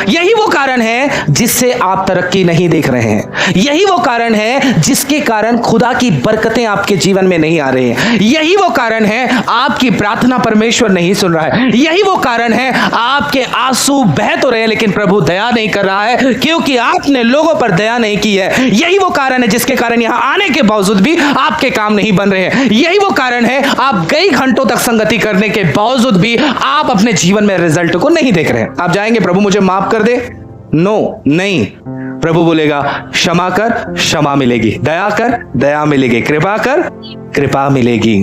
यही वो कारण है जिससे आप तरक्की नहीं देख रहे हैं। यही वो कारण है जिसके कारण खुदा की बरकतें आपके जीवन में नहीं आ रही हैं। यही वो कारण है आपकी प्रार्थना परमेश्वर नहीं सुन रहा है। यही वो कारण है आपके आंसू बह तो रहे हैं लेकिन प्रभु दया नहीं कर रहा है, क्योंकि आपने लोगों पर दया नहीं की है। यही वो कारण है जिसके कारण यहां आने के बावजूद भी आपके काम नहीं बन रहे हैं। यही वो कारण है आप कई घंटों तक संगति करने के बावजूद भी आप अपने जीवन में रिजल्ट को नहीं देख रहे हैं। आप जाएंगे प्रभु मुझे माफ कर दे, नो नहीं, प्रभु बोलेगा क्षमा कर, क्षमा मिलेगी, दया कर, दया मिलेगी, कृपा कर, कृपा मिलेगी।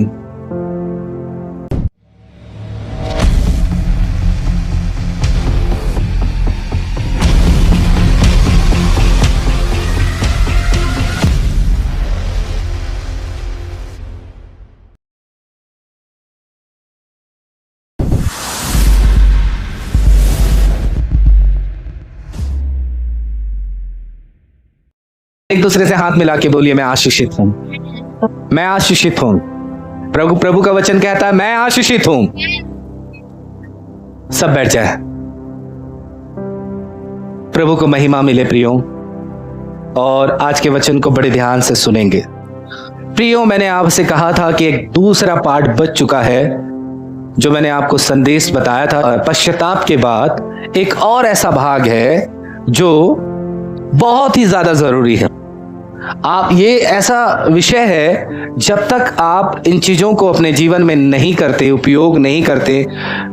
एक दूसरे से हाथ मिला के बोलिए मैं आशीषित हूं, मैं आशीषित हूं। प्रभु का वचन कहता है मैं आशीषित हूं। सब बैठ जाए, प्रभु को महिमा मिले प्रियो, और आज के वचन को बड़े ध्यान से सुनेंगे। प्रियो, मैंने आपसे कहा था कि एक दूसरा पार्ट बच चुका है जो मैंने आपको संदेश बताया था। पश्चाताप के बाद एक और ऐसा भाग है जो बहुत ही ज्यादा जरूरी है। आप ये ऐसा विषय है, जब तक आप इन चीजों को अपने जीवन में नहीं करते, उपयोग नहीं करते,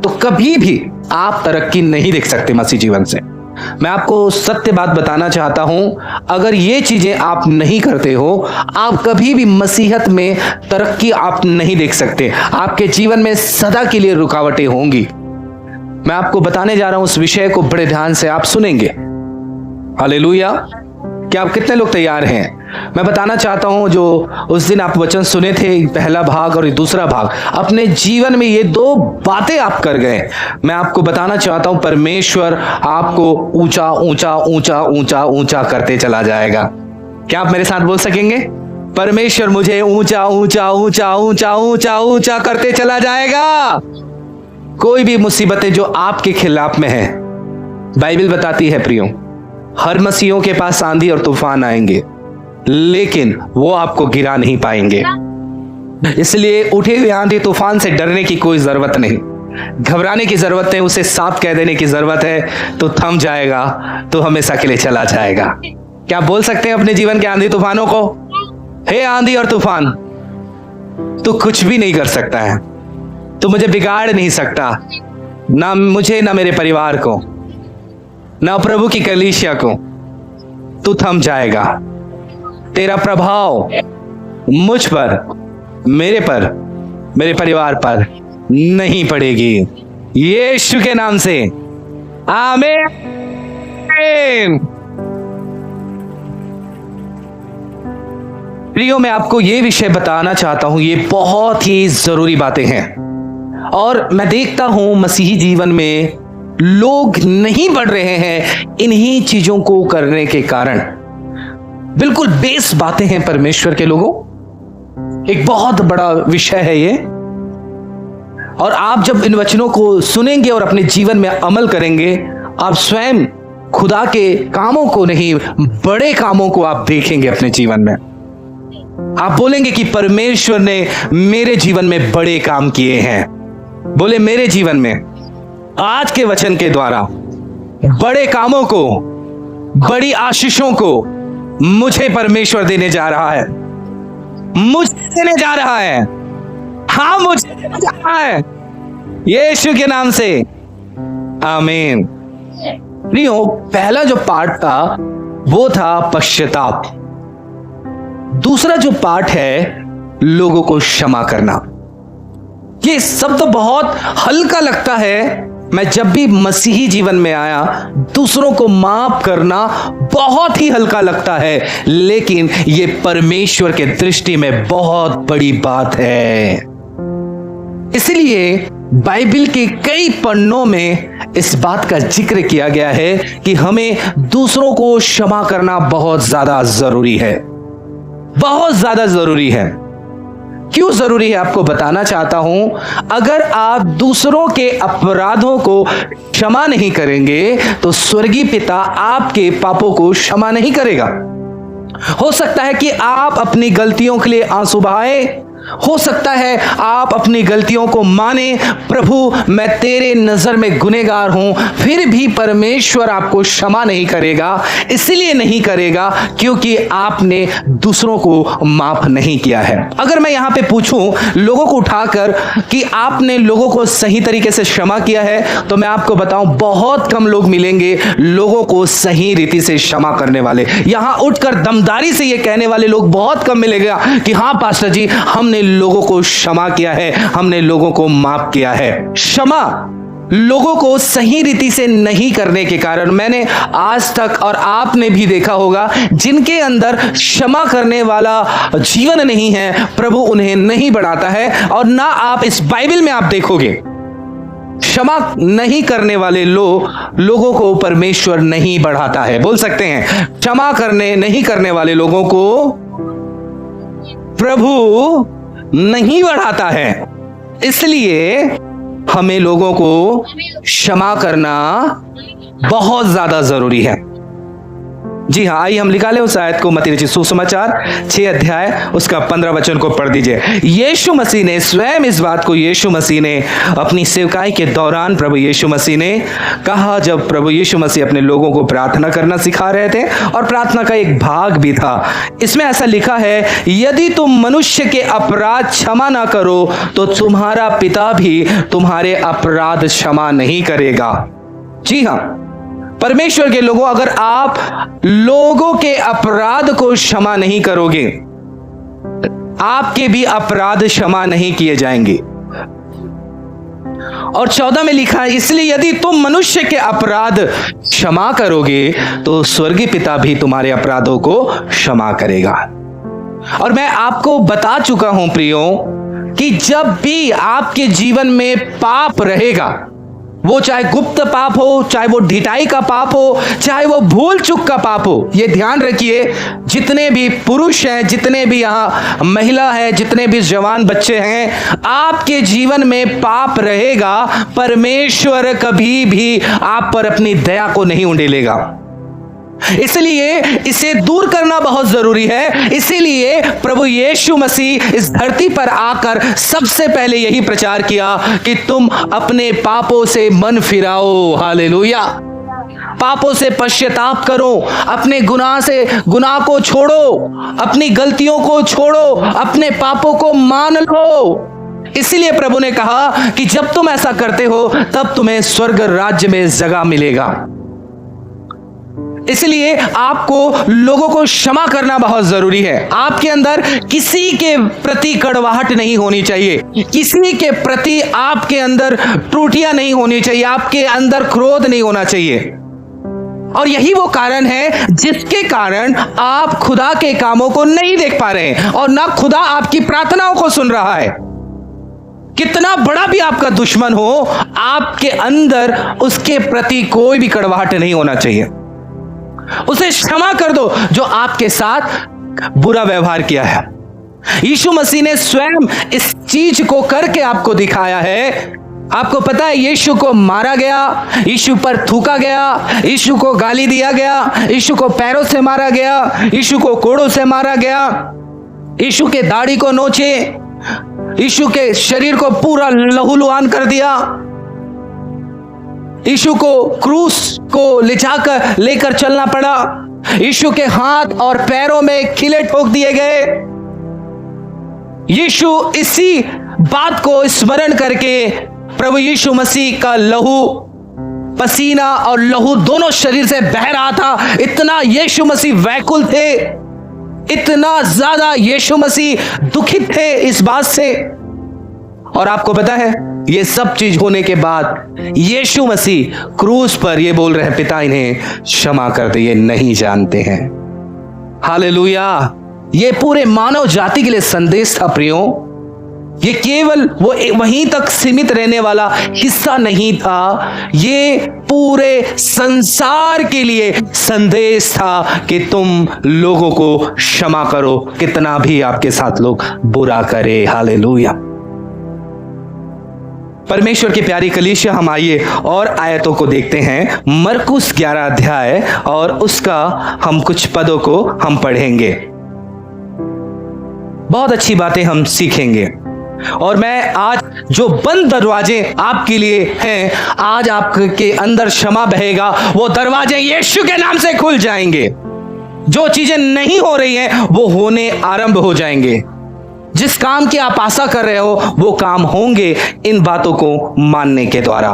तो कभी भी आप तरक्की नहीं देख सकते मसीह जीवन से। मैं आपको सत्य बात बताना चाहता हूं, अगर ये चीजें आप नहीं करते हो, आप कभी भी मसीहत में तरक्की आप नहीं देख सकते। आपके जीवन में सदा के लिए रुकावटें होंगी। मैं आपको बताने जा रहा हूं उस विषय को, बड़े ध्यान से आप सुनेंगे। हालेलुया। क्या आप कितने लोग तैयार हैं? मैं बताना चाहता हूं, जो उस दिन आप वचन सुने थे, पहला भाग और दूसरा भाग, अपने जीवन में ये दो बातें आप कर गए। मैं आपको बताना चाहता हूं, परमेश्वर आपको ऊंचा ऊंचा ऊंचा ऊंचा ऊंचा करते चला जाएगा। क्या आप मेरे साथ बोल सकेंगे? परमेश्वर मुझे ऊंचा ऊंचा ऊंचा ऊंचा ऊंचा ऊंचा करते चला जाएगा। कोई भी मुसीबतें जो आपके खिलाफ में है, बाइबल बताती है प्रियो, हर मसीहों के पास आंधी और तूफान आएंगे, लेकिन वो आपको गिरा नहीं पाएंगे। इसलिए उठे हुए आंधी तूफान से डरने की कोई जरूरत नहीं, घबराने की जरूरत नहीं, उसे साफ कह देने की जरूरत है, तो थम जाएगा, तो हमेशा के लिए चला जाएगा। क्या आप बोल सकते हैं अपने जीवन के आंधी तूफानों को, हे आंधी और तूफान, तू कुछ भी नहीं कर सकता है, तू मुझे बिगाड़ नहीं सकता, ना मुझे ना मेरे परिवार को, ना प्रभु की कलीसिया को। तू थम जाएगा, तेरा प्रभाव मुझ पर, मेरे परिवार पर नहीं पड़ेगी, यीशु के नाम से, आमीन। प्रियो, मैं आपको ये विषय बताना चाहता हूं, ये बहुत ही जरूरी बातें हैं, और मैं देखता हूं मसीही जीवन में लोग नहीं बढ़ रहे हैं इन्हीं चीजों को करने के कारण। बिल्कुल बेस बातें हैं परमेश्वर के लोगों, एक बहुत बड़ा विषय है ये। और आप जब इन वचनों को सुनेंगे और अपने जीवन में अमल करेंगे, आप स्वयं खुदा के कामों को नहीं, बड़े कामों को आप देखेंगे अपने जीवन में। आप बोलेंगे कि परमेश्वर ने मेरे जीवन में बड़े काम किए हैं। बोले, मेरे जीवन में आज के वचन के द्वारा बड़े कामों को, बड़ी आशीषों को मुझे परमेश्वर देने जा रहा है, मुझे देने जा रहा है। हाँ, मुझे देने जा रहा है, यीशु के नाम से, आमीन। प्रियो, पहला जो पार्ट था वो था पश्चाताप। दूसरा जो पार्ट है, लोगों को क्षमा करना। ये शब्द तो बहुत हल्का लगता है। मैं जब भी मसीही जीवन में आया, दूसरों को माफ करना बहुत ही हल्का लगता है, लेकिन ये परमेश्वर के दृष्टि में बहुत बड़ी बात है। इसलिए बाइबल के कई पन्नों में इस बात का जिक्र किया गया है कि हमें दूसरों को क्षमा करना बहुत ज्यादा जरूरी है, बहुत ज्यादा जरूरी है। क्यों जरूरी है आपको बताना चाहता हूं। अगर आप दूसरों के अपराधों को क्षमा नहीं करेंगे तो स्वर्गीय पिता आपके पापों को क्षमा नहीं करेगा। हो सकता है कि आप अपनी गलतियों के लिए आंसू बहाएं, हो सकता है आप अपनी गलतियों को माने, प्रभु मैं तेरे नजर में गुनहगार हूं, फिर भी परमेश्वर आपको क्षमा नहीं करेगा। इसलिए नहीं करेगा क्योंकि आपने दूसरों को माफ नहीं किया है। अगर मैं यहां पे पूछूं लोगों को उठाकर कि आपने लोगों को सही तरीके से क्षमा किया है, तो मैं आपको बताऊं बहुत कम लोग मिलेंगे लोगों को सही रीति से क्षमा करने वाले। यहां उठकर दमदारी से यह कहने वाले लोग बहुत कम मिलेगा कि हां पास्टर जी हमने लोगों को क्षमा किया है, हमने लोगों को माफ किया है। क्षमा लोगों को सही रीति से नहीं करने के कारण मैंने आज तक और आपने भी देखा होगा जिनके अंदर क्षमा करने वाला जीवन नहीं है, प्रभु उन्हें नहीं बढ़ाता है। और ना आप इस बाइबल में आप देखोगे क्षमा नहीं करने वाले लोगों को परमेश्वर नहीं बढ़ाता है। बोल सकते हैं क्षमा नहीं करने वाले लोगों को प्रभु नहीं बढ़ाता है। इसलिए हमें लोगों को क्षमा करना बहुत ज्यादा जरूरी है। जी हाँ, आइए हम निकालें उस आयत को, मत्ती रचित सुसमाचार 6 अध्याय उसका 15 वचन को पढ़ दीजिए। यीशु मसीह ने स्वयं इस बात को यीशु मसीह ने अपनी सेवकाई के दौरान प्रभु यीशु मसीह ने कहा, जब प्रभु यीशु मसीह अपने लोगों को प्रार्थना करना सिखा रहे थे और प्रार्थना का एक भाग भी था। इसमें ऐसा लिखा है, यदि तुम मनुष्य के अपराध क्षमा ना करो तो तुम्हारा पिता भी तुम्हारे अपराध क्षमा नहीं करेगा। जी हाँ, परमेश्वर के लोगों, अगर आप लोगों के अपराध को क्षमा नहीं करोगे, आपके भी अपराध क्षमा नहीं किए जाएंगे। और 14 में लिखा है, इसलिए यदि तुम मनुष्य के अपराध क्षमा करोगे तो स्वर्गीय पिता भी तुम्हारे अपराधों को क्षमा करेगा। और मैं आपको बता चुका हूं प्रियो कि जब भी आपके जीवन में पाप रहेगा, वो चाहे गुप्त पाप हो, चाहे वो ढिठाई का पाप हो, चाहे वो भूल चूक का पाप हो, ये ध्यान रखिए, जितने भी पुरुष हैं, जितने भी यहाँ महिला है, जितने भी जवान बच्चे हैं, आपके जीवन में पाप रहेगा, परमेश्वर कभी भी आप पर अपनी दया को नहीं उंडेलेगा। इसलिए इसे दूर करना बहुत जरूरी है। इसीलिए प्रभु यीशु मसीह इस धरती पर आकर सबसे पहले यही प्रचार किया कि तुम अपने पापों से मन फिराओ। हालेलुया। पापों से पश्चाताप करो, अपने गुनाह को छोड़ो, अपनी गलतियों को छोड़ो, अपने पापों को मान लो। इसलिए प्रभु ने कहा कि जब तुम ऐसा करते हो तब तुम्हें स्वर्ग राज्य में जगह मिलेगा। इसलिए आपको लोगों को क्षमा करना बहुत जरूरी है। आपके अंदर किसी के प्रति कड़वाहट नहीं होनी चाहिए, किसी के प्रति आपके अंदर त्रुटियां नहीं होनी चाहिए, आपके अंदर क्रोध नहीं होना चाहिए। और यही वो कारण है जिसके कारण आप खुदा के कामों को नहीं देख पा रहे हैं और ना खुदा आपकी प्रार्थनाओं को सुन रहा है। कितना बड़ा भी आपका दुश्मन हो, आपके अंदर उसके प्रति कोई भी कड़वाहट नहीं होना चाहिए। उसे क्षमा कर दो जो आपके साथ बुरा व्यवहार किया है। यीशु मसीह ने स्वयं इस चीज को करके आपको दिखाया है। आपको पता है, यीशु को मारा गया, यीशु पर थूका गया, यीशु को गाली दिया गया, यीशु को पैरों से मारा गया, यीशु को कोड़ों से मारा गया, यीशु के दाढ़ी को नोचे, यीशु के शरीर को पूरा लहूलुहान कर दिया, यीशु को क्रूस को लेकर चलना पड़ा, यीशु के हाथ और पैरों में खिले ठोक दिए गए। यीशु इसी बात को स्मरण करके प्रभु यीशु मसीह का लहू, पसीना और लहू दोनों शरीर से बह रहा था। इतना यीशु मसीह व्याकुल थे, इतना ज्यादा यीशु मसीह दुखित थे इस बात से। और आपको पता है, ये सब चीज होने के बाद यीशु मसीह क्रूस पर ये बोल रहे हैं, पिता इन्हें क्षमा कर दे, ये नहीं जानते हैं। हालेलुया। ये पूरे मानव जाति के लिए संदेश था प्रियो। ये केवल वो वहीं तक सीमित रहने वाला हिस्सा नहीं था, ये पूरे संसार के लिए संदेश था कि तुम लोगों को क्षमा करो, कितना भी आपके साथ लोग बुरा करे। हालेलुया। परमेश्वर की प्यारी कलीसिया, हम आइए और आयतों को देखते हैं। मरकुस 11 अध्याय और उसका हम कुछ पदों को हम पढ़ेंगे। बहुत अच्छी बातें हम सीखेंगे। और मैं आज जो बंद दरवाजे आपके लिए हैं, आज आपके अंदर क्षमा बहेगा, वो दरवाजे यीशु के नाम से खुल जाएंगे। जो चीजें नहीं हो रही हैं वो होने आरंभ हो जाएंगे। जिस काम की आप आशा कर रहे हो वो काम होंगे इन बातों को मानने के द्वारा।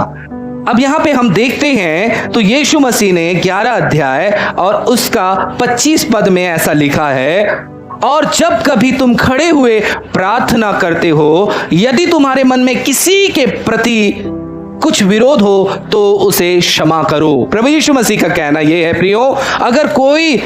अब यहां पे हम देखते हैं तो यीशु मसीह ने 11 अध्याय और उसका 25 पद में ऐसा लिखा है, और जब कभी तुम खड़े हुए प्रार्थना करते हो, यदि तुम्हारे मन में किसी के प्रति कुछ विरोध हो तो उसे क्षमा करो। प्रभु यीशु मसीह का कहना यह है प्रियो, अगर कोई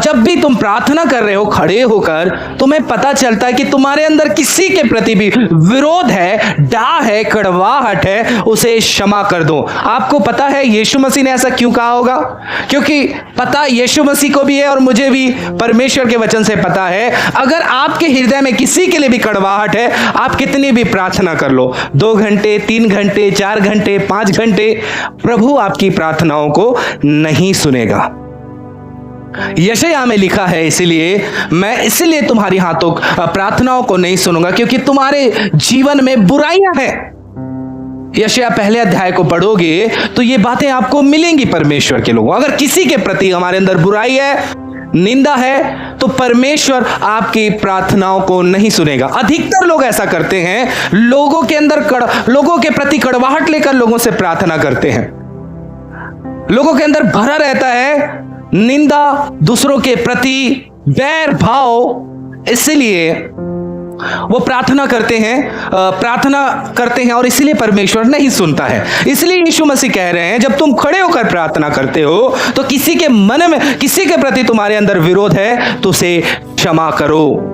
जब भी तुम प्रार्थना कर रहे हो खड़े होकर, तुम्हें पता चलता है कि तुम्हारे अंदर किसी के प्रति भी विरोध है, डाह है, कड़वाहट है, उसे क्षमा कर दो। आपको पता है यीशु मसीह ने ऐसा क्यों कहा होगा? क्योंकि पता यीशु मसीह को भी है और मुझे भी परमेश्वर के वचन से पता है, अगर आपके हृदय में किसी के लिए भी कड़वाहट है, आप कितनी भी प्रार्थना कर लो, 2 घंटे, 3 घंटे, 4 घंटे, 5 घंटे, प्रभु आपकी प्रार्थनाओं को नहीं सुनेगा। यशायाह में लिखा है, इसलिए तुम्हारी हाथों प्रार्थनाओं को नहीं सुनूंगा, क्योंकि तुम्हारे जीवन में बुराइयां हैं। यशायाह पहले अध्याय को पढ़ोगे तो ये बातें आपको मिलेंगी परमेश्वर के लोगों। अगर किसी के प्रति हमारे अंदर बुराई है, निंदा है, तो परमेश्वर आपकी प्रार्थनाओं को नहीं सुनेगा। अधिकतर लोग ऐसा करते हैं, लोगों के प्रति कड़वाहट लेकर लोगों से प्रार्थना करते हैं। लोगों के अंदर भरा रहता है निंदा, दूसरों के प्रति बैर भाव, इसलिए वो प्रार्थना करते हैं और इसीलिए परमेश्वर नहीं सुनता है। इसलिए यीशु मसीह कह रहे हैं, जब तुम खड़े होकर प्रार्थना करते हो तो किसी के मन में किसी के प्रति तुम्हारे अंदर विरोध है तो उसे क्षमा करो,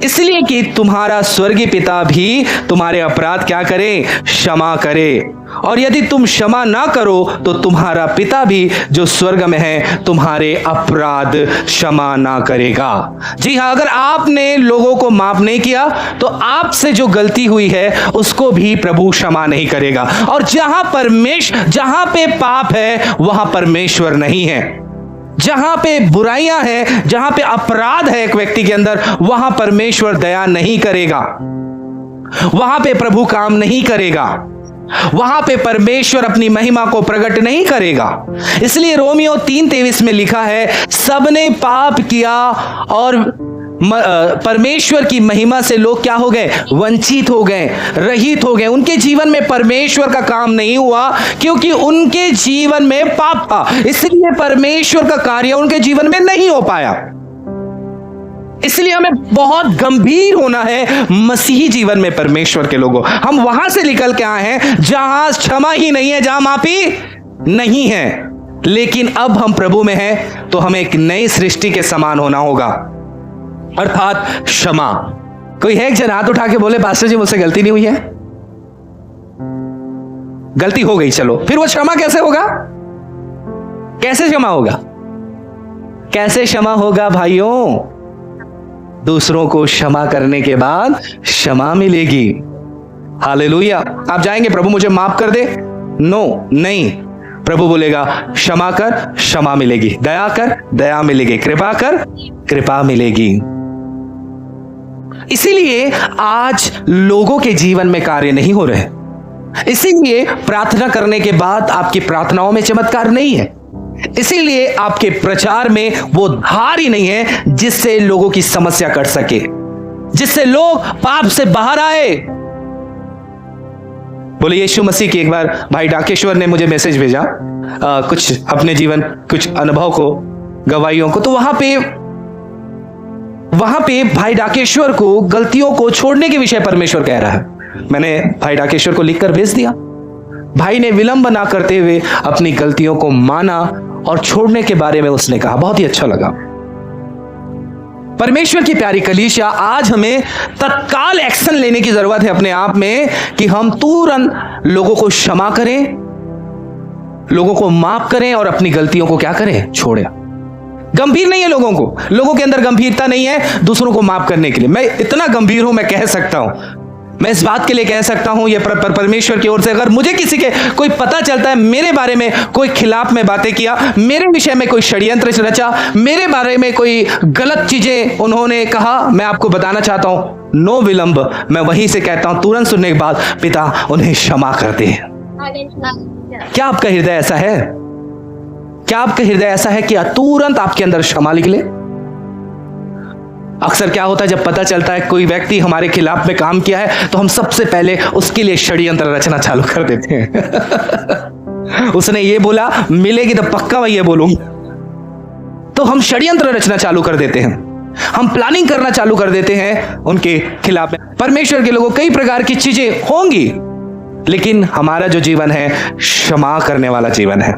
इसलिए कि तुम्हारा स्वर्गीय पिता भी तुम्हारे अपराध क्या करे? क्षमा करे। और यदि तुम क्षमा ना करो तो तुम्हारा पिता भी जो स्वर्ग में है तुम्हारे अपराध क्षमा ना करेगा। जी हाँ, अगर आपने लोगों को माफ नहीं किया तो आपसे जो गलती हुई है उसको भी प्रभु क्षमा नहीं करेगा। और जहां पे पाप है वहां परमेश्वर नहीं है। जहां पे बुराइयां हैं, जहां पे अपराध है एक व्यक्ति के अंदर, वहां परमेश्वर दया नहीं करेगा, वहां पे प्रभु काम नहीं करेगा, वहां पे परमेश्वर अपनी महिमा को प्रकट नहीं करेगा। इसलिए रोमियो 3:23 में लिखा है, सबने पाप किया और परमेश्वर की महिमा से लोग क्या हो गए? वंचित हो गए, रहित हो गए। उनके जीवन में परमेश्वर का काम नहीं हुआ क्योंकि उनके जीवन में पाप था, इसलिए परमेश्वर का कार्य उनके जीवन में नहीं हो पाया। इसलिए हमें बहुत गंभीर होना है मसीही जीवन में परमेश्वर के लोगों। हम वहां से निकल के आए हैं जहां क्षमा ही नहीं है, जहां माफी नहीं है। लेकिन अब हम प्रभु में हैं तो हमें एक नई सृष्टि के समान होना होगा, अर्थात क्षमा। कोई है एक जन हाथ उठा के बोले, पास्टर जी मुझसे गलती नहीं हुई है। गलती हो गई, चलो फिर वो क्षमा कैसे होगा? कैसे क्षमा होगा? कैसे क्षमा होगा भाइयों? दूसरों को क्षमा करने के बाद क्षमा मिलेगी। हालेलुया। आप जाएंगे प्रभु मुझे माफ कर दे, नो नहीं, प्रभु बोलेगा क्षमा कर, क्षमा मिलेगी, दया कर, दया मिलेगी, कृपा कर, कृपा मिलेगी। इसीलिए आज लोगों के जीवन में कार्य नहीं हो रहे, इसीलिए प्रार्थना करने के बाद आपकी प्रार्थनाओं में चमत्कार नहीं है, इसीलिए आपके प्रचार में वो धार ही नहीं है जिससे लोगों की समस्या कट सके, जिससे लोग पाप से बाहर आए। बोले यीशु मसीह की एक बार भाई डाकेश्वर ने मुझे मैसेज भेजा, कुछ अपने जीवन कुछ अनुभव को, गवाहियों को, तो वहां पे भाई डाकेश्वर को गलतियों को छोड़ने के विषय परमेश्वर कह रहा है। मैंने भाई डाकेश्वर को लिखकर भेज दिया। भाई ने विलंब ना करते हुए अपनी गलतियों को माना और छोड़ने के बारे में उसने कहा। बहुत ही अच्छा लगा। परमेश्वर की प्यारी कलीसिया, आज हमें तत्काल एक्शन लेने की जरूरत है अपने आप में कि हम तुरंत लोगों को क्षमा करें, लोगों को माफ करें और अपनी गलतियों को क्या करें, छोड़ें। गंभीर नहीं है लोगों के अंदर गंभीरता नहीं है दूसरों को माफ करने के लिए। मैं इतना गंभीर हूं, मैं कह सकता हूं, मैं इस बात के लिए कह सकता हूं, ये परमेश्वर की ओर से अगर मुझे किसी के कोई पता चलता है मेरे बारे में कोई खिलाफ में बातें किया, मेरे विषय में कोई षड्यंत्र रचा, मेरे बारे में कोई गलत चीजें उन्होंने कहा, मैं आपको बताना चाहता हूं, नो विलंब मैं वहीं से कहता हूं, तुरंत सुनने के बाद, पिता उन्हें क्षमा कर दे। क्या आपका हृदय ऐसा है? क्या आपका हृदय ऐसा है कि तुरंत आपके अंदर क्षमा निकले? अक्सर क्या होता है, जब पता चलता है कोई व्यक्ति हमारे खिलाफ में काम किया है तो हम सबसे पहले उसके लिए षड्यंत्र रचना चालू कर देते हैं। उसने ये बोला, मिलेगी तो पक्का मैं ये बोलूंगा, तो हम षड्यंत्र रचना चालू कर देते हैं, हम प्लानिंग करना चालू कर देते हैं उनके खिलाफ में। परमेश्वर के लोगों कई प्रकार की चीजें होंगी, लेकिन हमारा जो जीवन है क्षमा करने वाला जीवन है।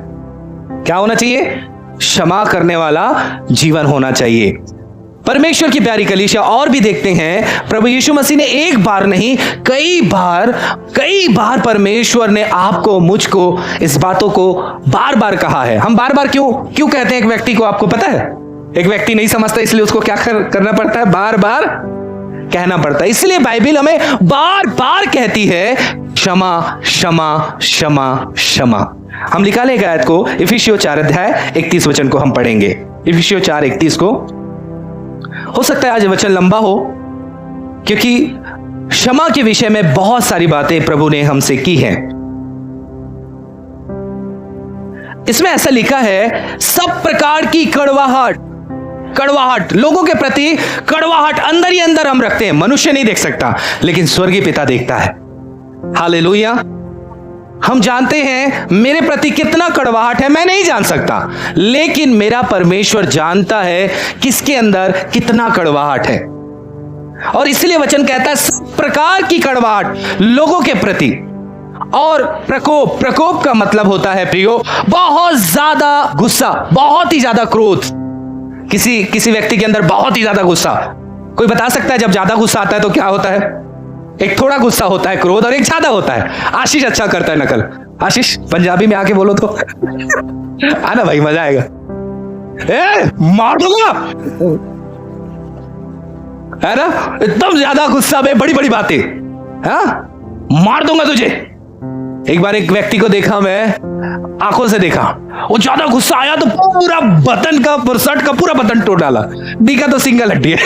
क्या होना चाहिए? क्षमा करने वाला जीवन होना चाहिए। परमेश्वर की प्यारी कलीसिया, और भी देखते हैं प्रभु यीशु मसीह ने एक बार नहीं कई बार परमेश्वर ने आपको, मुझको इस बातों को बार बार कहा है। हम बार बार क्यों कहते हैं एक व्यक्ति को? आपको पता है, एक व्यक्ति नहीं समझता इसलिए उसको क्या करना पड़ता है, बार बार कहना पड़ता है। इसलिए बाइबल हमें बार बार कहती है क्षमा क्षमा क्षमा क्षमा। हम निकालें एक आयत को, इफिसियों 4 अध्याय 31 वचन को हम पढ़ेंगे। इफिसियों 4:31 को, हो सकता है आज वचन लंबा हो क्योंकि क्षमा के विषय में बहुत सारी बातें प्रभु ने हमसे की हैं। इसमें ऐसा लिखा है, सब प्रकार की कड़वाहट, लोगों के प्रति कड़वाहट अंदर ही अंदर हम रखते हैं। मनुष्य नहीं देख सकता, लेकिन स्वर्गीय पिता देखता है। हालेलुया। हम जानते हैं मेरे प्रति कितना कड़वाहट है, मैं नहीं जान सकता, लेकिन मेरा परमेश्वर जानता है किसके अंदर कितना कड़वाहट है। और इसलिए वचन कहता है सब प्रकार की कड़वाहट लोगों के प्रति। और प्रकोप का मतलब होता है प्रियो, बहुत ज्यादा गुस्सा, बहुत ही ज्यादा क्रोध। किसी व्यक्ति के अंदर बहुत ही ज्यादा गुस्सा। कोई बता सकता है जब ज्यादा गुस्सा आता है तो क्या होता है? एक थोड़ा गुस्सा होता है क्रोध, और एक ज्यादा होता है। आशीष अच्छा करता है नकल। आशीष पंजाबी में आके बोलो तो आना भाई, मजा आएगा। मार दूंगा, है ना? एकदम ज्यादा गुस्सा में बड़ी बड़ी बातें, हाँ मार दूंगा तुझे। एक बार एक व्यक्ति को देखा, मैं आंखों से देखा, वो ज्यादा गुस्सा आया तो पूरा बटन का, शर्ट का पूरा बटन तोड़ डाला। दिखा तो सिंगल हड्डी है।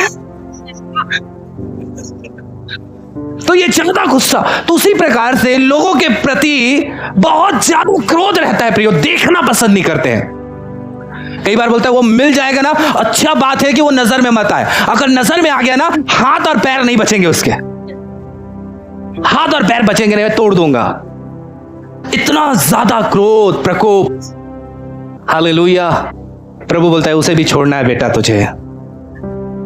तो ये ज्यादा गुस्सा, तो उसी प्रकार से लोगों के प्रति बहुत ज्यादा क्रोध रहता है प्रियो, देखना पसंद नहीं करते हैं। कई बार बोलता है वो मिल जाएगा ना, अच्छा बात है कि वो नजर में मत आए। अगर नजर में आ गया ना, हाथ और पैर नहीं बचेंगे उसके, हाथ और पैर बचेंगे नहीं, मैं तोड़ दूंगा। इतना ज्यादा क्रोध, प्रकोप। हालेलुया। प्रभु बोलता है उसे भी छोड़ना है बेटा, तुझे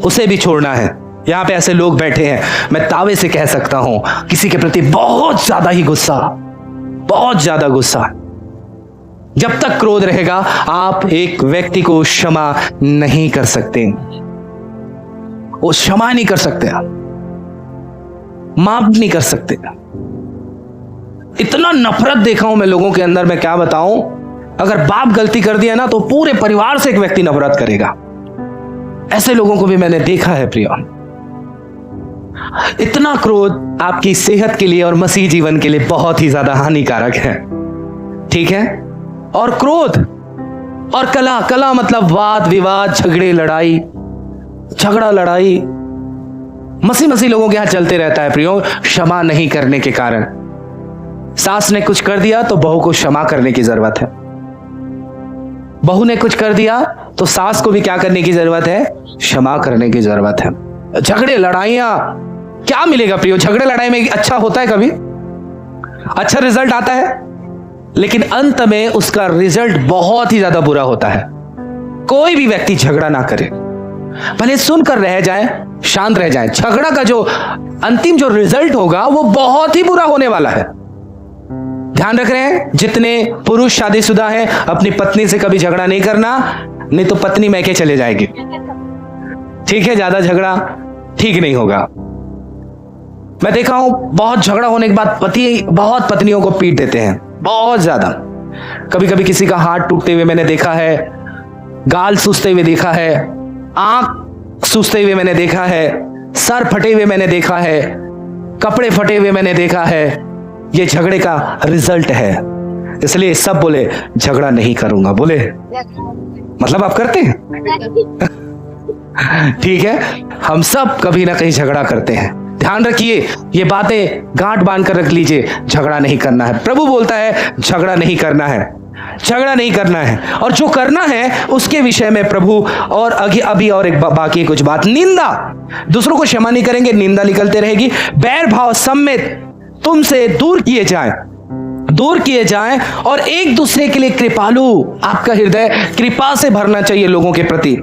उसे भी छोड़ना है। यहां पे ऐसे लोग बैठे हैं, मैं दावे से कह सकता हूं किसी के प्रति बहुत ज्यादा ही गुस्सा, बहुत ज्यादा गुस्सा। जब तक क्रोध रहेगा आप एक व्यक्ति को क्षमा नहीं कर सकते, वो क्षमा नहीं कर सकते, माफ नहीं कर सकते। इतना नफरत देखा हूं मैं लोगों के अंदर, मैं क्या बताऊं। अगर बाप गलती कर दिया ना तो पूरे परिवार से एक व्यक्ति नफरत करेगा। ऐसे लोगों को भी मैंने देखा है प्रिय। इतना क्रोध आपकी सेहत के लिए और मसीह जीवन के लिए बहुत ही ज्यादा हानिकारक है, ठीक है? और क्रोध और कला मतलब वाद विवाद, झगड़ा लड़ाई मसीह लोगों के यहां चलते रहता है प्रियो, क्षमा नहीं करने के कारण। सास ने कुछ कर दिया तो बहू को क्षमा करने की जरूरत है, बहू ने कुछ कर दिया तो सास को भी क्या करने की जरूरत है? क्षमा करने की जरूरत है। झगड़े लड़ाइयां, क्या मिलेगा प्रियो? झगड़े लड़ाई में अच्छा होता है, कभी अच्छा रिजल्ट आता है, लेकिन अंत में उसका रिजल्ट बहुत ही ज्यादा बुरा होता है। कोई भी व्यक्ति झगड़ा ना करे, भले सुनकर रह जाए, शांत रह जाए। झगड़ा का जो अंतिम जो रिजल्ट होगा वो बहुत ही बुरा होने वाला है। ध्यान रख रहे हैं? जितने पुरुष शादीशुदा हैं, अपनी पत्नी से कभी झगड़ा नहीं करना, नहीं तो पत्नी मैके चले जाएगी। ठीक है, ज्यादा झगड़ा ठीक नहीं होगा। मैं देखा हूं बहुत झगड़ा होने के बाद पति बहुत पत्नियों को पीट देते हैं, बहुत ज्यादा। कभी कभी किसी का हाथ टूटते हुए मैंने देखा है, गाल सूजते हुए देखा है, आंख सूजते हुए मैंने देखा है, सर फटे हुए मैंने देखा है, कपड़े फटे हुए मैंने देखा है। ये झगड़े का रिजल्ट है। इसलिए सब बोले झगड़ा नहीं करूंगा, बोले मतलब आप करते हैं। ठीक है, हम सब कभी ना कहीं झगड़ा करते हैं। ध्यान रखिए, ये बातें गांठ बांध कर रख लीजिए, झगड़ा नहीं करना है। प्रभु बोलता है झगड़ा नहीं करना है, झगड़ा नहीं करना है। और जो करना है उसके विषय में प्रभु और अभी और एक बाकी कुछ बात, निंदा, दूसरों को क्षमा नहीं करेंगे, निंदा निकलते रहेगी। बैर भाव समेत तुमसे दूर किए जाएं और एक दूसरे के लिए कृपालु, आपका हृदय कृपा से भरना चाहिए लोगों के प्रति।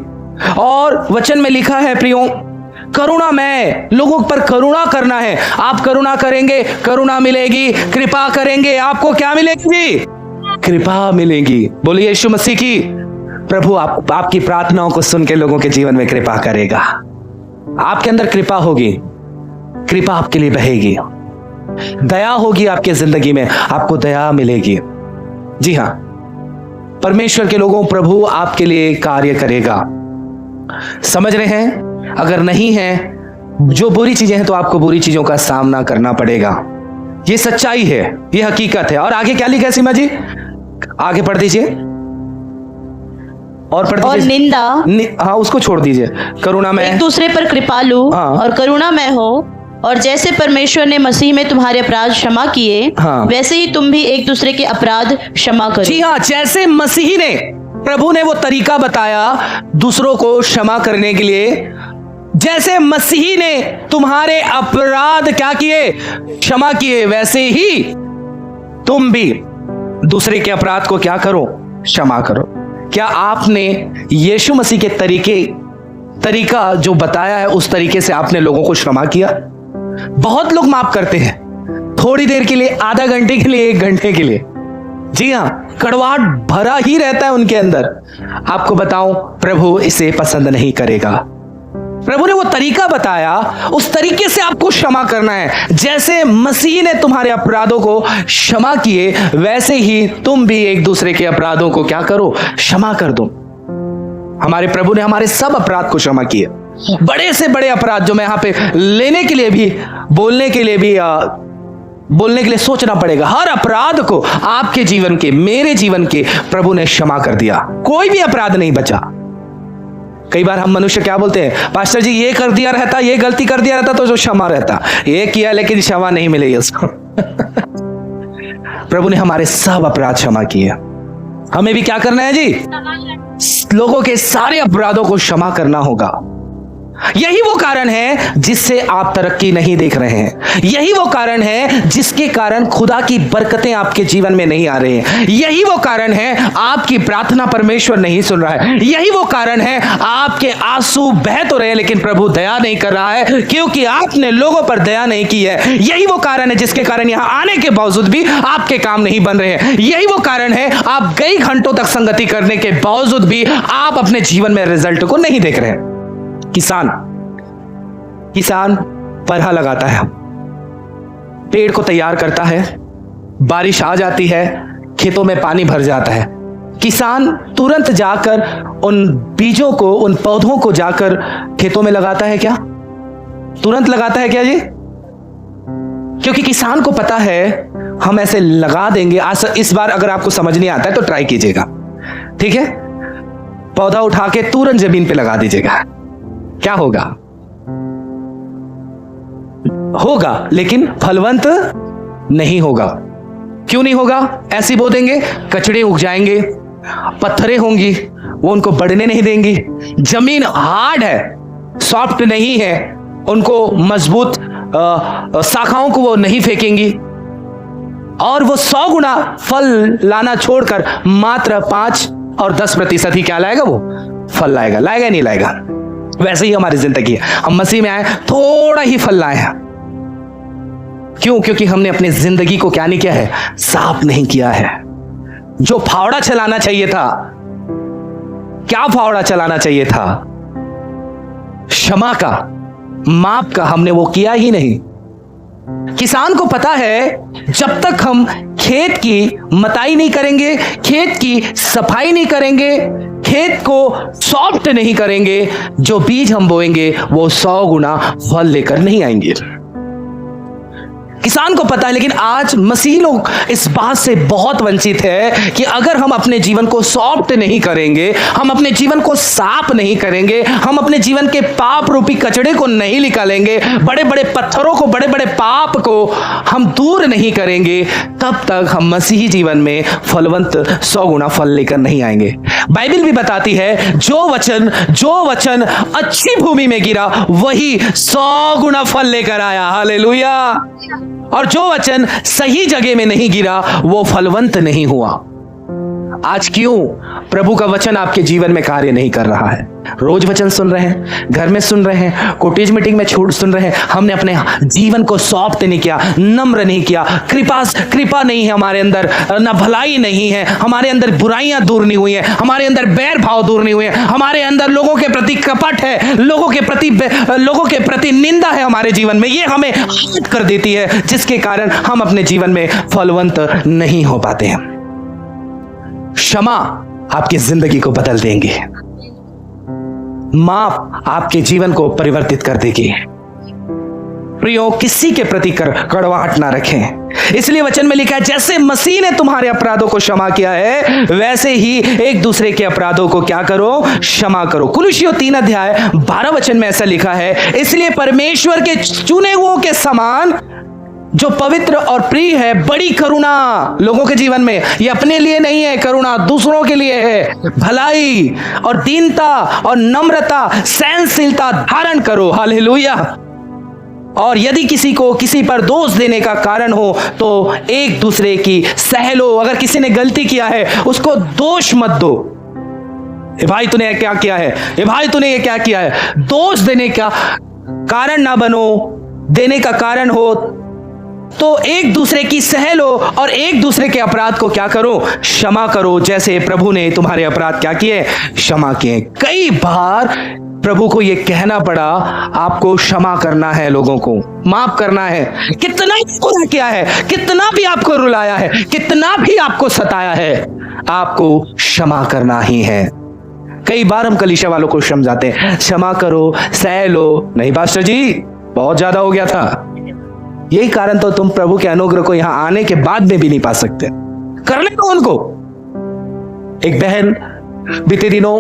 और वचन में लिखा है प्रियो, करुणामय, लोगों पर करुणा करना है। आप करुणा करेंगे, करुणा मिलेगी। कृपा करेंगे, आपको क्या मिलेगी? कृपा मिलेगी। बोलिए यीशु मसीह की। प्रभु आपकी प्रार्थनाओं को सुन के लोगों के जीवन में कृपा करेगा। आपके अंदर कृपा होगी, कृपा आपके लिए बहेगी, दया होगी आपके जिंदगी में, आपको दया मिलेगी। जी हां, परमेश्वर के लोगों, प्रभु आपके लिए कार्य करेगा। समझ रहे हैं? अगर नहीं है, जो बुरी चीजें हैं तो आपको बुरी चीजों का सामना करना पड़ेगा। ये सच्चाई है, ये हकीकत है। और आगे क्या लिखा है सीमा जी? आगे पढ़ दीजिए और पढ़ दीजिए। और निंदा, हाँ उसको छोड़ दीजिए। करुणा में एक दूसरे पर कृपालु, हाँ, और करुणा में हो, और जैसे परमेश्वर ने मसीह में तुम्हारे अपराध क्षमा किए, हाँ, वैसे ही तुम भी एक दूसरे के अपराध क्षमा करो। जी हाँ, जैसे मसीह ने, प्रभु ने वो तरीका बताया दूसरों को क्षमा करने के लिए, जैसे मसीह ने तुम्हारे अपराध क्या किए? क्षमा किए, वैसे ही तुम भी दूसरे के अपराध को क्या करो? क्षमा करो। क्या आपने यीशु मसीह के तरीका जो बताया है उस तरीके से आपने लोगों को क्षमा किया? बहुत लोग माफ करते हैं, थोड़ी देर के लिए, आधा घंटे के लिए, 1 घंटे के लिए। जी हां, कड़वाहट भरा ही रहता है उनके अंदर। आपको बताऊं, प्रभु इसे पसंद नहीं करेगा। प्रभु ने वो तरीका बताया, उस तरीके से आपको क्षमा करना है। जैसे मसीह ने तुम्हारे अपराधों को क्षमा किए, वैसे ही तुम भी एक दूसरे के अपराधों को क्या करो? क्षमा कर दो। हमारे प्रभु ने हमारे सब अपराध को क्षमा किए। बड़े से बड़े अपराध जो मैं यहां पे लेने के लिए भी, बोलने के लिए सोचना पड़ेगा, हर अपराध को आपके जीवन के, मेरे जीवन के प्रभु ने क्षमा कर दिया। कोई भी अपराध नहीं बचा। कई बार हम मनुष्य क्या बोलते हैं, पास्टर जी ये कर दिया रहता, ये गलती कर दिया रहता तो जो क्षमा रहता, ये किया लेकिन क्षमा नहीं मिलेगी उसको। प्रभु ने हमारे सब अपराध क्षमा किए। हमें भी क्या करना है जी? लोगों के सारे अपराधों को क्षमा करना होगा। यही वो कारण है जिससे आप तरक्की नहीं देख रहे हैं। यही वो कारण है जिसके कारण खुदा की बरकतें आपके जीवन में नहीं आ रही हैं। यही वो कारण है आपकी प्रार्थना परमेश्वर नहीं सुन रहा है। यही वो कारण है आपके आंसू बह तो रहे हैं लेकिन प्रभु दया नहीं कर रहा है, क्योंकि आपने लोगों पर दया नहीं की है। यही वो कारण है जिसके कारण यहां आने के बावजूद भी आपके काम नहीं बन रहे हैं। यही वो कारण है आप कई घंटों तक संगति करने के बावजूद भी आप अपने जीवन में रिजल्ट को नहीं देख रहे हैं। किसान परहा लगाता है, पेड़ को तैयार करता है, बारिश आ जाती है, खेतों में पानी भर जाता है। किसान तुरंत जाकर उन बीजों को, उन पौधों को जाकर खेतों में लगाता है क्या? तुरंत लगाता है क्या जी? क्योंकि किसान को पता है हम ऐसे लगा देंगे। आज इस बार अगर आपको समझ नहीं आता है तो ट्राई कीजिएगा, ठीक है? पौधा उठा के तुरंत जमीन पे लगा दीजिएगा, क्या होगा? होगा लेकिन फलवंत नहीं होगा। क्यों नहीं होगा? ऐसे बो देंगे, कचड़े उग जाएंगे, पत्थरें होंगी, वो उनको बढ़ने नहीं देंगी। जमीन हार्ड है, सॉफ्ट नहीं है, उनको मजबूत शाखाओं को वो नहीं फेंकेंगी, और वो 100 गुना फल लाना छोड़कर मात्र 5 और 10% ही क्या लाएगा? वो फल लाएगा। लाएगा नहीं लाएगा? वैसे ही हमारी जिंदगी है। हम मसीह में आए, थोड़ा ही फल लाए हैं। क्यों? क्योंकि हमने अपनी जिंदगी को क्या नहीं किया है? साफ नहीं किया है। जो फावड़ा चलाना चाहिए था, क्या फावड़ा चलाना चाहिए था? क्षमा का, माफ का हमने वो किया ही नहीं। किसान को पता है जब तक हम खेत की मताई नहीं करेंगे, खेत की सफाई नहीं करेंगे, खेत को सॉफ्ट नहीं करेंगे, जो बीज हम बोएंगे वो 100 गुना फल लेकर नहीं आएंगे। किसान को पता है, लेकिन आज मसीही लोग इस बात से बहुत वंचित है कि अगर हम अपने जीवन को सॉफ्ट नहीं करेंगे, हम अपने जीवन को साफ नहीं करेंगे, हम अपने जीवन के पाप रूपी कचड़े को नहीं निकालेंगे, बड़े बड़े पत्थरों को, बड़े बड़े पाप को हम दूर नहीं करेंगे, तब तक हम मसीही जीवन में फलवंत 100 गुना फल लेकर नहीं आएंगे। बाइबल भी बताती है जो वचन अच्छी भूमि में गिरा वही 100 गुना फल लेकर आया। हालेलुया। और जो वचन सही जगह में नहीं गिरा वो फलवंत नहीं हुआ। आज क्यों प्रभु का वचन आपके जीवन में कार्य नहीं कर रहा है? रोज वचन सुन रहे हैं, घर में सुन रहे हैं, कोटेज मीटिंग में छूट सुन रहे हैं, हमने अपने जीवन को सॉफ्ट नहीं किया, नम्र नहीं किया, कृपा नहीं है हमारे अंदर, ना भलाई नहीं है हमारे अंदर, बुराइयां दूर नहीं हुई है हमारे अंदर, बैर भाव दूर नहीं हुए हैं हमारे अंदर, लोगों के प्रति कपट है, लोगों के प्रति निंदा है हमारे जीवन में, ये हमें हाथ कर देती है, जिसके कारण हम अपने जीवन में फलवंत नहीं हो पाते हैं। क्षमा आपकी जिंदगी को बदल देंगे, माफ आपके जीवन को परिवर्तित कर देगी। प्रियो, किसी के प्रति कड़वाहट ना रखें। इसलिए वचन में लिखा है जैसे मसीह ने तुम्हारे अपराधों को क्षमा किया है वैसे ही एक दूसरे के अपराधों को क्या करो? क्षमा करो। कुलुसियों 3 अध्याय 12 वचन में ऐसा लिखा है, इसलिए परमेश्वर के चुने हुओं के समान जो पवित्र और प्रिय है, बड़ी करुणा लोगों के जीवन में, ये अपने लिए नहीं है, करुणा दूसरों के लिए है, भलाई और दीनता और नम्रता, सहनशीलता धारण करो। हालेलुया। और यदि किसी को किसी पर दोष देने का कारण हो तो एक दूसरे की सह लो। अगर किसी ने गलती किया है उसको दोष मत दो, ए भाई तूने क्या किया है, ए भाई तूने ये क्या किया है, दोष देने का कारण ना बनो। देने का कारण हो तो एक दूसरे की सह लो और एक दूसरे के अपराध को क्या करो? क्षमा करो, जैसे प्रभु ने तुम्हारे अपराध क्या किए? क्षमा किए। कई बार प्रभु को यह कहना पड़ा आपको क्षमा करना है, लोगों को माफ करना है। कितना ही बुरा किया है, कितना भी आपको रुलाया है, कितना भी आपको सताया है, आपको क्षमा करना ही है। कई बार हम कलीसिया वालों को समझाते हैं क्षमा करो, सह लो। नहीं पास्टर जी, बहुत ज्यादा हो गया था। यही कारण तो तुम प्रभु के अनुग्रह को यहां आने के बाद में भी नहीं पा सकते। करने दो उनको। एक बहन बीते दिनों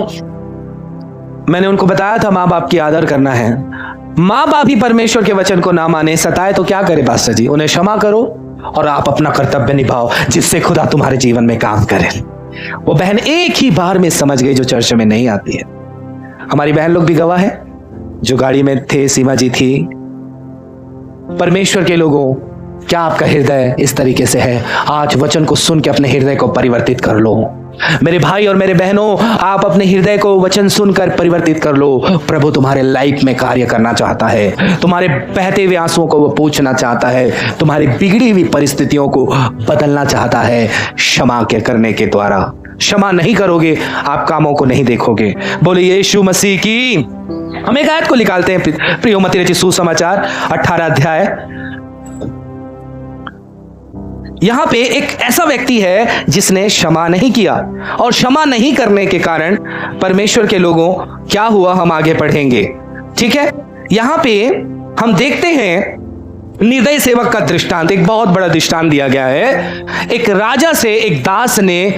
मैंने उनको बताया था माँ बाप की आदर करना है। माँ बाप ही परमेश्वर के वचन को ना माने, सताए तो क्या करे पास्टर जी? उन्हें क्षमा करो और आप अपना कर्तव्य निभाओ, जिससे खुदा तुम्हारे जीवन में काम करे। वो बहन एक ही बार में समझ गई जो चर्च में नहीं आती है। हमारी बहन लोग भी गवाह है, जो गाड़ी में थे, सीमा जी थी। परमेश्वर के लोगों, क्या आपका हृदय इस तरीके से है? आज वचन को सुन के अपने हृदय को परिवर्तित कर लो। मेरे भाई और मेरे बहनों, आप अपने हृदय को वचन सुनकर परिवर्तित कर लो। प्रभु तुम्हारे लाइफ में कार्य करना चाहता है, तुम्हारे बहते हुए आंसुओं को वो पोंछना चाहता है, तुम्हारी बिगड़ी हुई परिस्थितियों को बदलना चाहता है क्षमा के करने के द्वारा। क्षमा नहीं करोगे, आप कामों को नहीं देखोगे। बोले यीशु मसीह की। हम एक आयत को निकालते हैं, प्रियो मत्ती रचित सुसमाचार 18 अध्याय। यहां पे एक ऐसा व्यक्ति है जिसने क्षमा नहीं किया, और क्षमा नहीं करने के कारण परमेश्वर के लोगों क्या हुआ, हम आगे पढ़ेंगे। ठीक है, यहां पे हम देखते हैं निर्दयी सेवक का दृष्टांत, एक बहुत बड़ा दृष्टांत दिया गया है। एक राजा से एक दास ने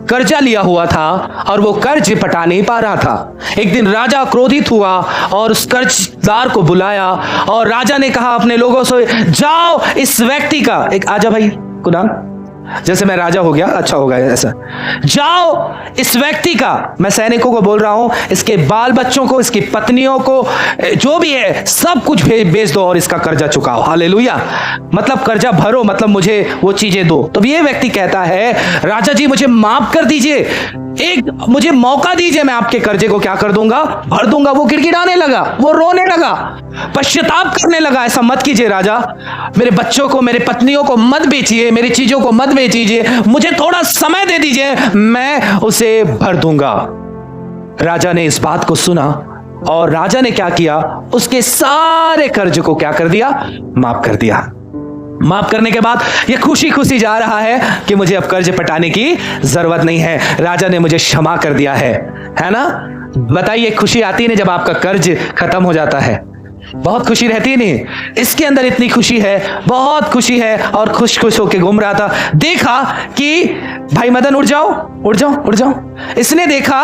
कर्जा लिया हुआ था और वो कर्ज पटा नहीं पा रहा था। एक दिन राजा क्रोधित हुआ और उस कर्जदार को बुलाया और राजा ने कहा अपने लोगों से, जाओ इस व्यक्ति का, एक आजा भाई कुनाल, जैसे मैं राजा हो गया, अच्छा होगा ऐसा, जाओ इस व्यक्ति का, मैं सैनिकों को बोल रहा हूं, इसके बाल बच्चों को, इसकी पत्नियों को, जो भी है सब कुछ बेच दो और इसका कर्जा चुकाओ। हालेलुया। मतलब कर्जा भरो, मतलब मुझे वो चीजें दो। तो ये व्यक्ति कहता है, राजा जी मुझे माफ कर दीजिए, एक मुझे मौका दीजिए, मैं आपके कर्जे को क्या कर दूंगा, भर दूंगा। वो गिड़गिड़ाने लगा, वो रोने लगा, पश्चाताप करने लगा। ऐसा मत कीजिए राजा, मेरे बच्चों को, मेरे पत्नियों को मत बेचिए, मेरी चीजों को मत बेचिए, मुझे थोड़ा समय दे दीजिए, मैं उसे भर दूंगा। राजा ने इस बात को सुना और राजा ने क्या किया, उसके सारे कर्ज को क्या कर दिया, माफ कर दिया। माफ करने के बाद ये खुशी खुशी जा रहा है कि मुझे अब कर्ज पटाने की जरूरत नहीं है, राजा ने मुझे क्षमा कर दिया है ना। बताइए, खुशी आती है ना जब आपका कर्ज खत्म हो जाता है, बहुत खुशी रहती है नहीं। इसके अंदर इतनी खुशी है, बहुत खुशी है, और खुश खुश होके घूम रहा था। देखा कि भाई मदन उठ जाओ उठ जाओ उठ जाओ। इसने देखा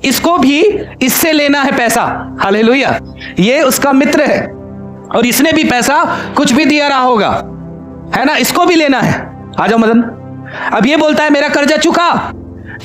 इसको भी इससे लेना है पैसा, हालेलुया, ये उसका मित्र है और इसने भी पैसा कुछ भी दिया रहा होगा, है ना, इसको भी लेना है। आ जाओ मदन। अब ये बोलता है मेरा कर्जा चुका,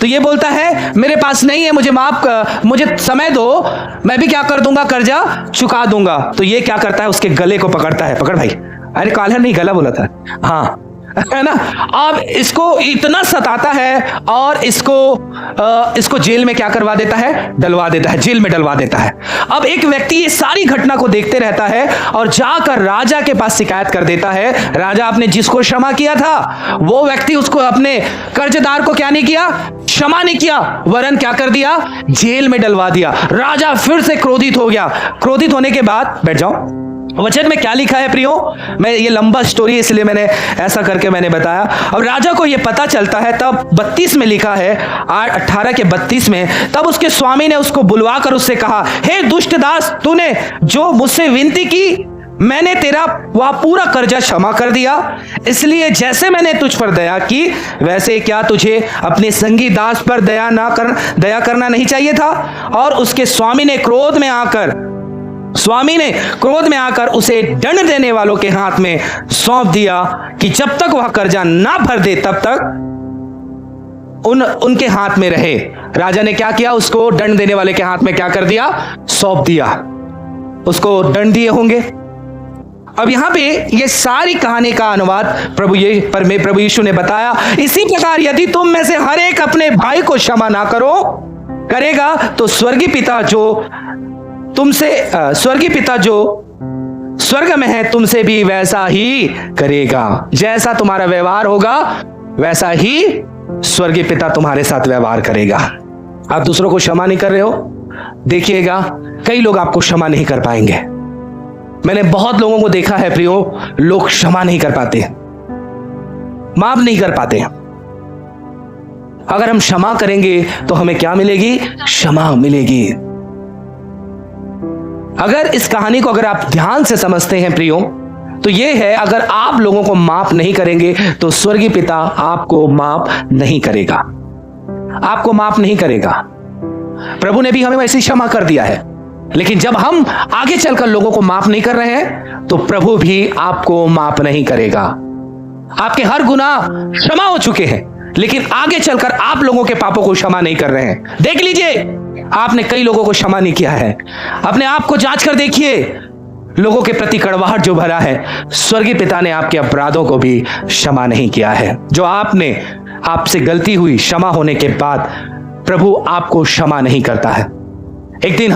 तो ये बोलता है मेरे पास नहीं है, मुझे समय दो, मैं भी क्या कर दूंगा, कर्जा चुका दूंगा। तो ये क्या करता है, उसके गले को पकड़ता है, पकड़ भाई, अरे कॉलर नहीं गला बोला था, हाँ, है ना। अब इसको इतना सताता है और इसको जेल में क्या करवा देता है, डलवा देता है, जेल में डलवा देता है। अब एक व्यक्ति ये सारी घटना को देखते रहता है और जाकर राजा के पास शिकायत कर देता है। राजा, आपने जिसको क्षमा किया था वो व्यक्ति, उसको अपने कर्जदार को क्या नहीं किया, क्षमा नहीं किया, वरन क्या कर दिया, जेल में डलवा दिया। राजा फिर से क्रोधित हो गया। क्रोधित होने के बाद, बैठ जाओ, वचन में क्या लिखा है प्रियो, मैं ये लंबा स्टोरी इसलिए मैंने ऐसा करके मैंने बताया। अब राजा को ये पता चलता है, तब 32 में लिखा है, 18 के 32 में, तब उसके स्वामी ने उसको बुलवाकर उससे कहा, हे दुष्ट दास, तूने जो मुझसे विनती की मैंने तेरा वह पूरा कर्जा क्षमा कर दिया, इसलिए जैसे मैंने तुझ पर दया की वैसे क्या तुझे अपने संगी दास पर दया करना नहीं चाहिए था। और उसके स्वामी ने क्रोध में आकर उसे दंड देने वालों के हाथ में सौंप दिया कि जब तक वह कर्जा ना भर दे तब तक उनके हाथ में रहे। राजा ने क्या किया, उसको दंड देने वाले के हाथ में क्या कर दिया, सौंप दिया, उसको दंड दिए होंगे। अब यहां पे ये सारी कहानी का अनुवाद प्रभु यीशु ने बताया, इसी प्रकार यदि तुम में से हर एक अपने भाई को क्षमा ना करेगा तो स्वर्गीय पिता जो स्वर्ग में है तुमसे भी वैसा ही करेगा। जैसा तुम्हारा व्यवहार होगा वैसा ही स्वर्गीय पिता तुम्हारे साथ व्यवहार करेगा। आप दूसरों को क्षमा नहीं कर रहे हो, देखिएगा कई लोग आपको क्षमा नहीं कर पाएंगे। मैंने बहुत लोगों को देखा है प्रियो, लोग क्षमा नहीं कर पाते, माफ नहीं कर पाते। अगर हम क्षमा करेंगे तो हमें क्या मिलेगी, क्षमा मिलेगी। अगर इस कहानी को अगर आप ध्यान से समझते हैं प्रियो, तो यह है, अगर आप लोगों को माफ नहीं करेंगे तो स्वर्गीय पिता आपको माफ नहीं करेगा, आपको माफ नहीं करेगा। प्रभु ने भी हमें वैसे क्षमा कर दिया है, लेकिन जब हम आगे चलकर लोगों को माफ नहीं कर रहे हैं तो प्रभु भी आपको माफ नहीं करेगा। आपके हर गुनाह क्षमा हो चुके हैं, लेकिन आगे चलकर आप लोगों के पापों को क्षमा नहीं कर रहे हैं। देख लीजिए, आपने कई लोगों को क्षमा नहीं किया है। अपने आप को जांच कर देखिए, लोगों के प्रति कड़वाहट जो भरा है, स्वर्गीय पिता ने आपके अपराधों को भी क्षमा नहीं किया है। जो आपसे गलती हुई, क्षमा होने के बाद प्रभु आपको क्षमा नहीं करता है। एक दिन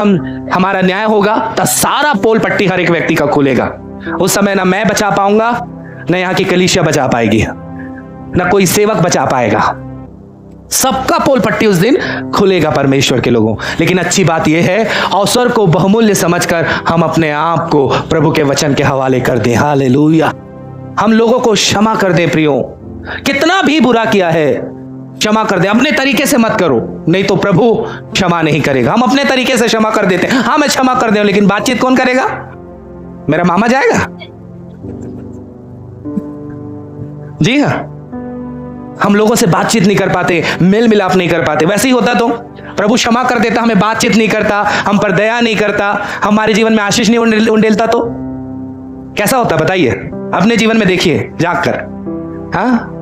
हमारा न्याय होगा तो सारा पोल पट्टी हर एक व्यक्ति का खुलेगा। उस समय ना मैं बचा पाऊंगा, ना यहाँ की कलीसिया बचा पाएगी, ना कोई सेवक बचा पाएगा। सबका पोल पट्टी उस दिन खुलेगा परमेश्वर के लोगों। लेकिन अच्छी बात यह है, अवसर को बहुमूल्य समझकर हम अपने आप को प्रभु के वचन के हवाले कर दें। हालेलुया। हम लोगों को क्षमा कर दें प्रियो, कितना भी बुरा किया है क्षमा कर दे। अपने तरीके से मत करो, नहीं तो प्रभु क्षमा नहीं करेगा। हम अपने तरीके से क्षमा कर देते हैं, हाँ मैं क्षमा कर दे, लेकिन बातचीत कौन करेगा? मेरा मामा जाएगा? जी हाँ, हम लोगों से बातचीत नहीं कर पाते, मेल मिलाप नहीं कर पाते। वैसे ही होता तो प्रभु क्षमा कर देता, हमें बातचीत नहीं करता, हम पर दया नहीं करता, हमारे जीवन में आशीष नहीं उंडेलता, तो कैसा होता बताइए? अपने जीवन में देखिए जाकर। हाँ,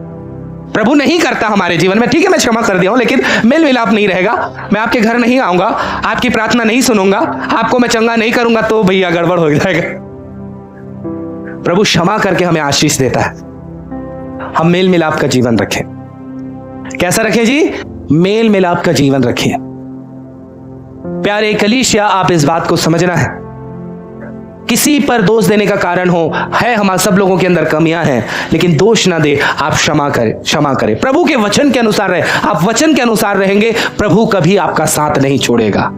प्रभु नहीं करता हमारे जीवन में। ठीक है, मैं क्षमा कर दिया हूं, लेकिन मेल मिलाप नहीं रहेगा, मैं आपके घर नहीं आऊंगा, आपकी प्रार्थना नहीं सुनूंगा, आपको मैं चंगा नहीं करूंगा, तो भैया गड़बड़ हो जाएगा। प्रभु क्षमा करके हमें आशीष देता है। हम मेल मिलाप का जीवन रखें। कैसा रखें जी? मेल मिलाप का जीवन रखें। प्यारे कलीसिया, आप इस बात को समझना है, किसी पर दोष देने का कारण है हमारे सब लोगों के अंदर कमियां हैं, लेकिन दोष ना दे, आप क्षमा करें। प्रभु के वचन के अनुसार रहे। आप वचन के अनुसार रहेंगे, प्रभु कभी आपका साथ नहीं छोड़ेगा।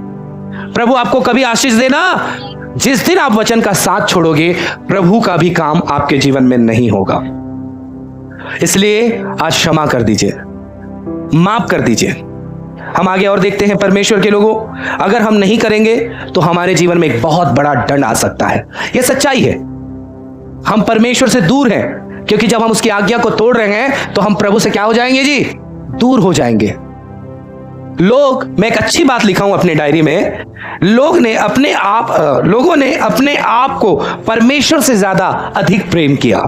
प्रभु आपको कभी आशीष देना, जिस दिन आप वचन का साथ छोड़ोगे, प्रभु का भी काम आपके जीवन में नहीं होगा। इसलिए आज क्षमा कर दीजिए, माफ कर दीजिए। हम आगे और देखते हैं, परमेश्वर के लोगों, अगर हम नहीं करेंगे तो हमारे जीवन में एक बहुत बड़ा दंड आ सकता है। यह सच्चाई है। हम परमेश्वर से दूर हैं, क्योंकि जब हम उसकी आज्ञा को तोड़ रहे हैं तो हम प्रभु से क्या हो जाएंगे जी? दूर हो जाएंगे। मैं एक अच्छी बात लिखा हूं अपने डायरी में, लोगों ने अपने आप को परमेश्वर से ज्यादा अधिक प्रेम किया।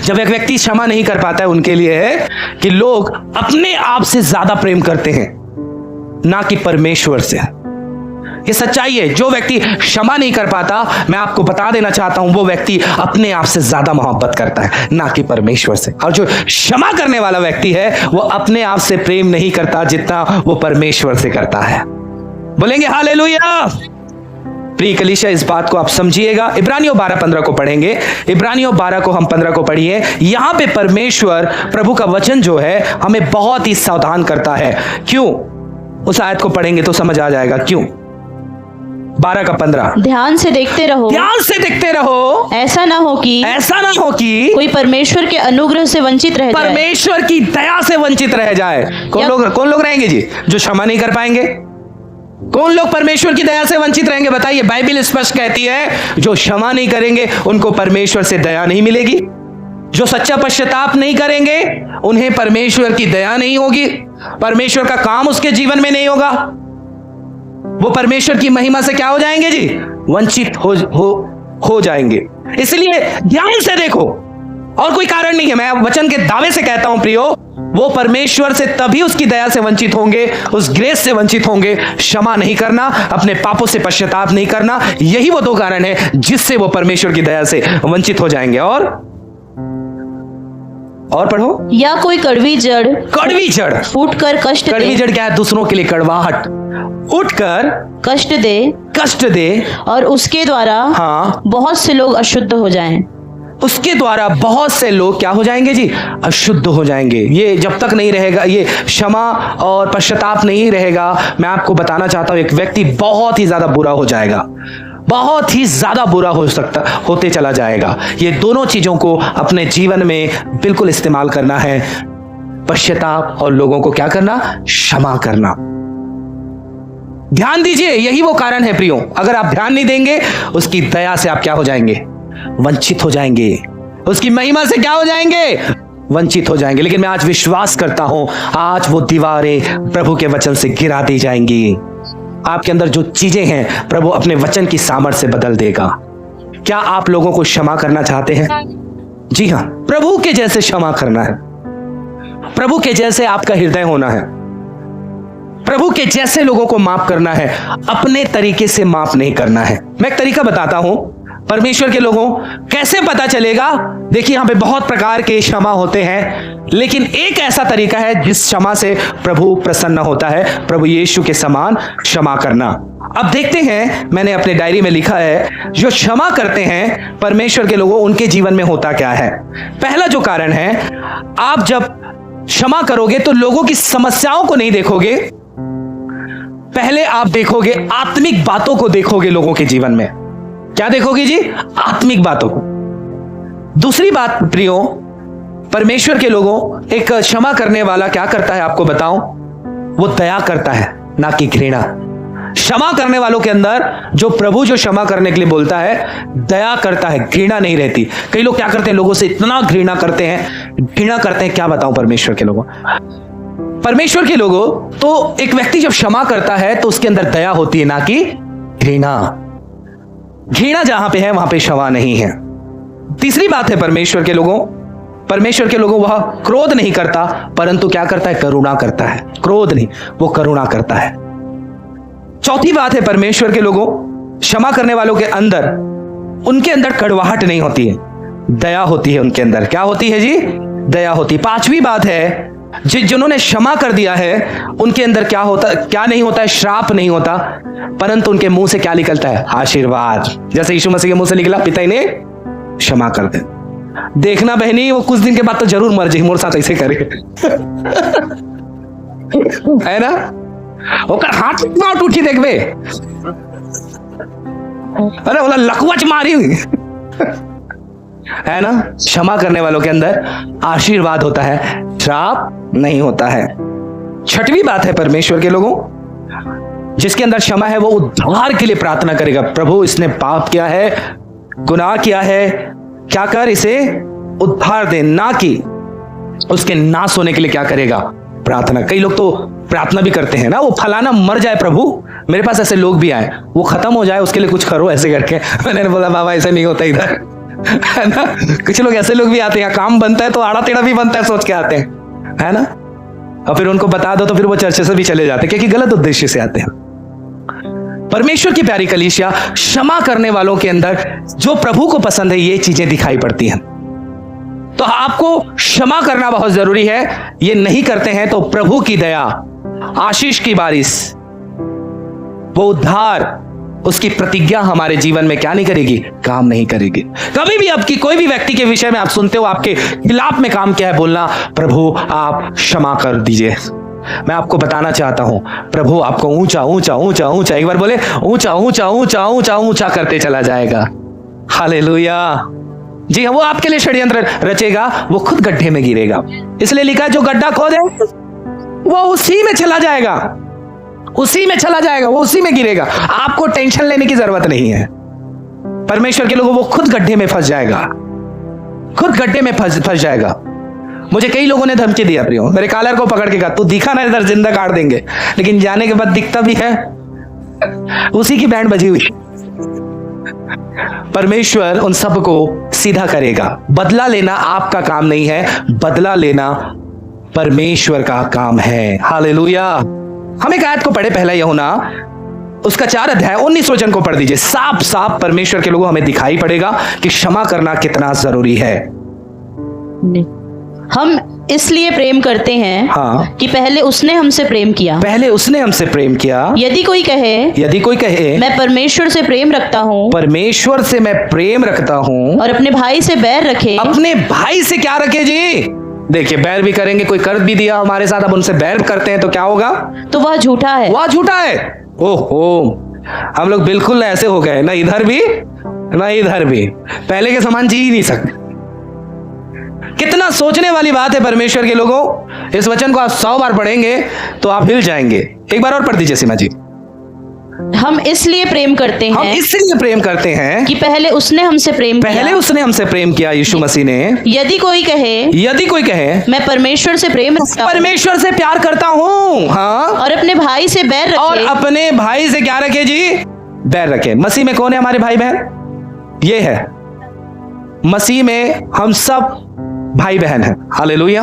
जब एक व्यक्ति क्षमा नहीं कर पाता है, उनके लिए है कि लोग अपने आप से ज्यादा प्रेम करते हैं, ना कि परमेश्वर से। ये सच्चाई है। जो व्यक्ति क्षमा नहीं कर पाता, मैं आपको बता देना चाहता हूं, वो व्यक्ति अपने आप से ज्यादा मोहब्बत करता है, ना कि परमेश्वर से। और जो क्षमा करने वाला व्यक्ति है, वो अपने आप से प्रेम नहीं करता जितना वो परमेश्वर से करता है। बोलेंगे हालेलुया। प्रिय कलीसिया, इस बात को आप समझिएगा। इब्रानियों 12:15 को पढ़ेंगे। इब्रानियों 12 को हम 15 को पढ़िए। यहां पे परमेश्वर, प्रभु का वचन जो है, हमें बहुत ही सावधान करता है। क्यों? उस आयत को पढ़ेंगे तो समझ आ जाएगा क्यों। 12 का 15, ध्यान से देखते रहो, ध्यान से देखते रहो, ऐसा ना हो कि कोई परमेश्वर के अनुग्रह से वंचित रह जाए, परमेश्वर की दया से वंचित रह जाए। कौन लोग रहेंगे जी जो क्षमा नहीं कर पाएंगे? कौन लोग परमेश्वर की दया से वंचित रहेंगे? बताइए। बाइबल स्पष्ट कहती है, जो क्षमा नहीं करेंगे उनको परमेश्वर से दया नहीं मिलेगी। जो सच्चा पश्चाताप नहीं करेंगे, उन्हें परमेश्वर की दया नहीं होगी, परमेश्वर का काम उसके जीवन में नहीं होगा। वो परमेश्वर की महिमा से क्या हो जाएंगे जी? वंचित हो जाएंगे। इसलिए ध्यान से देखो, और कोई कारण नहीं है। मैं वचन के दावे से कहता हूं प्रियो, वो परमेश्वर से तभी उसकी दया से वंचित होंगे, उस ग्रेस से वंचित होंगे। क्षमा नहीं करना, अपने पापों से पश्चाताप नहीं करना, यही वो दो कारण है जिससे वो परमेश्वर की दया से वंचित हो जाएंगे। और पढ़ो। या कोई कड़वी जड़ उठकर कष्ट दे। कड़वी जड़ क्या है? दूसरों के लिए कड़वाहट, उठकर कष्ट दे और उसके द्वारा बहुत से लोग अशुद्ध हो जाएं। उसके द्वारा बहुत से लोग क्या हो जाएंगे जी? अशुद्ध हो जाएंगे। ये जब तक नहीं रहेगा, ये क्षमा और पश्चाताप नहीं रहेगा, मैं आपको बताना चाहता हूं, एक व्यक्ति बहुत ही ज्यादा बुरा हो जाएगा, बहुत ही ज्यादा बुरा होते चला जाएगा। ये दोनों चीजों को अपने जीवन में बिल्कुल इस्तेमाल करना है। पश्चाताप और लोगों को क्या करना? क्षमा करना। ध्यान दीजिए, यही वो कारण है प्रियो। अगर आप ध्यान नहीं देंगे, उसकी दया से आप क्या हो जाएंगे? वंचित हो जाएंगे। उसकी महिमा से क्या हो जाएंगे? वंचित हो जाएंगे। लेकिन मैं आज विश्वास करता हूं, आज वो दीवारें प्रभु के वचन से गिरा दी जाएंगी। आपके अंदर जो चीजें हैं, प्रभु अपने वचन की सामर्थ्य से बदल देगा। क्या आप लोगों को क्षमा करना चाहते हैं? जी हां, प्रभु के जैसे क्षमा करना है, प्रभु के जैसे आपका हृदय होना है, प्रभु के जैसे लोगों को माफ करना है, अपने तरीके से माफ नहीं करना है। मैं एक तरीका बताता हूं परमेश्वर के लोगों, कैसे पता चलेगा। देखिए, यहां पे बहुत प्रकार के क्षमा होते हैं, लेकिन एक ऐसा तरीका है जिस क्षमा से प्रभु प्रसन्न होता है, प्रभु यीशु के समान क्षमा करना। अब देखते हैं, मैंने अपने डायरी में लिखा है, जो क्षमा करते हैं परमेश्वर के लोगों, उनके जीवन में होता क्या है। पहला जो कारण है, आप जब क्षमा करोगे तो लोगों की समस्याओं को नहीं देखोगे, पहले आप देखोगे आत्मिक बातों को देखोगे। लोगों के जीवन में क्या देखोगे जी? आत्मिक बातों को। दूसरी बात प्रियो, परमेश्वर के लोगों, एक क्षमा करने वाला क्या करता है आपको बताऊं? वो दया करता है, ना कि घृणा। क्षमा करने वालों के अंदर जो प्रभु जो क्षमा करने के लिए बोलता है, दया करता है, घृणा नहीं रहती। कई लोग क्या करते हैं? लोगों से इतना घृणा करते हैं, क्या बताऊं परमेश्वर के लोगों। परमेश्वर के लोगों, तो एक व्यक्ति जब क्षमा करता है तो उसके अंदर दया होती है, ना कि घृणा। घृणा जहां पे है वहां पे क्षमा नहीं है। तीसरी बात है, परमेश्वर के लोगों वह क्रोध नहीं करता, परंतु क्या करता है? करुणा करता है। क्रोध नहीं, वो करुणा करता है। चौथी बात है, परमेश्वर के लोगों, क्षमा करने वालों के अंदर, उनके अंदर कड़वाहट नहीं होती है, दया होती है उनके अंदर। क्या होती है जी? दया होती। पांचवी बात है, जिन्होंने क्षमा कर दिया है उनके अंदर क्या नहीं होता है? श्राप नहीं होता, परंतु उनके मुंह से क्या निकलता है? आशीर्वाद। जैसे यीशु मसीह के मुंह से निकला, पिता ने क्षमा कर दे। देखना बहनी, वो कुछ दिन के बाद तो जरूर मर जाए, मोर साथ ऐसे करे है ना। ओकर हाथ माउट उठी देखबे, अरे बोला लकवच मारी है ना। क्षमा करने वालों के अंदर आशीर्वाद होता है, श्राप नहीं होता है। छठवीं बात है परमेश्वर के लोगों, जिसके अंदर क्षमा है वो उद्धार के लिए प्रार्थना करेगा। प्रभु इसने पाप किया है, गुनाह किया है, क्या कर इसे उद्धार दे, ना कि उसके नाश होने के लिए क्या करेगा, प्रार्थना। कई लोग तो प्रार्थना भी करते हैं ना, वो फलाना मर जाए प्रभु, मेरे पास ऐसे लोग भी आए, वो खत्म हो जाए उसके लिए कुछ करो ऐसे करके। मैंने बोला बाबा ऐसा नहीं होता इधर, है ना। कुछ लोग ऐसे लोग भी आते हैं, काम बनता है तो आड़ा टेढ़ा भी बनता है सोच के आते हैं, है ना। और फिर उनको बता दो तो फिर वो चर्चा से भी चले जाते हैं, क्योंकि गलत उद्देश्य से आते हैं। परमेश्वर की प्यारी कलीसिया, क्षमा करने वालों के अंदर जो प्रभु को पसंद है ये चीजें दिखाई पड़ती हैं। तो आपको क्षमा करना बहुत जरूरी है। ये नहीं करते हैं तो प्रभु की दया, आशीष की बारिश, वो उद्धार, उसकी प्रतिज्ञा हमारे जीवन में क्या नहीं करेगी, काम नहीं करेगी। कभी भी आपकी कोई भी व्यक्ति के विषय में आप सुनते हो आपके खिलाफ में काम क्या है, बोलना प्रभु आप क्षमा कर दीजिए। मैं आपको बताना चाहता हूं, प्रभु आपको ऊंचा ऊंचा ऊंचा ऊंचा, एक बार बोले ऊंचा ऊंचा ऊंचा ऊंचा ऊंचा करते चला जाएगा। हालेलुया। जी हाँ, वो आपके लिए षड्यंत्र रचेगा, वो खुद गड्ढे में गिरेगा। इसलिए लिखा जो गड्ढा खोदे वो उसी में चला जाएगा, उसी में चला जाएगा, वो उसी में गिरेगा। आपको टेंशन लेने की जरूरत नहीं है। परमेश्वर के लोगों, वो खुद गड्ढे में फंस जाएगा, खुद गड्ढे में फंस जाएगा। मुझे कई लोगों ने धमकी दिया, प्रियो मेरे कॉलर को पकड़ के कहा तू दिखा ना इधर जिंदा काट देंगे, लेकिन जाने के बाद दिखता भी है, उसी की बैंड बजी हुई। परमेश्वर उन सबको सीधा करेगा। बदला लेना आपका काम नहीं है, बदला लेना परमेश्वर का काम है। हालेलुया। हम एक आयत को पढ़े, पहला यूहन्ना उसका 4 अध्याय 19 वचन को पढ़ दीजिए। साफ साफ परमेश्वर के लोगों हमें दिखाई पड़ेगा कि क्षमा करना कितना जरूरी है। हम इसलिए प्रेम करते हैं कि पहले उसने हमसे प्रेम किया, पहले उसने हमसे प्रेम किया। यदि कोई कहे मैं परमेश्वर से प्रेम रखता हूँ, परमेश्वर से मैं प्रेम रखता हूँ, और अपने भाई से बैर रखे, अपने भाई से क्या रखे जी, देखिए बैर भी करेंगे, कोई कर भी दिया हमारे साथ, अब उनसे बैर करते हैं तो क्या होगा, तो वह झूठा है, वह झूठा है। ओहो, हम लोग बिल्कुल ऐसे हो गए, ना इधर भी ना इधर भी, पहले के समान जी ही नहीं सकते। कितना सोचने वाली बात है परमेश्वर के लोगों। इस वचन को आप 100 बार पढ़ेंगे तो आप हिल जाएंगे। एक बार और पढ़ दीजिए सीमा जी। हम इसलिए प्रेम करते हैं, हम इसलिए प्रेम करते हैं कि पहले उसने हमसे प्रेम किया, पहले उसने हमसे प्रेम किया, यीशु मसीह ने। यदि कोई कहे मैं परमेश्वर से प्रेम रखता हूं, परमेश्वर से प्यार करता हूँ, हाँ, और अपने भाई से बैर रखे, और अपने भाई से क्या रखे जी, बैर रखे। मसीह में कौन है हमारे भाई बहन? ये है, मसीह में हम सब भाई बहन है। हालेलुया।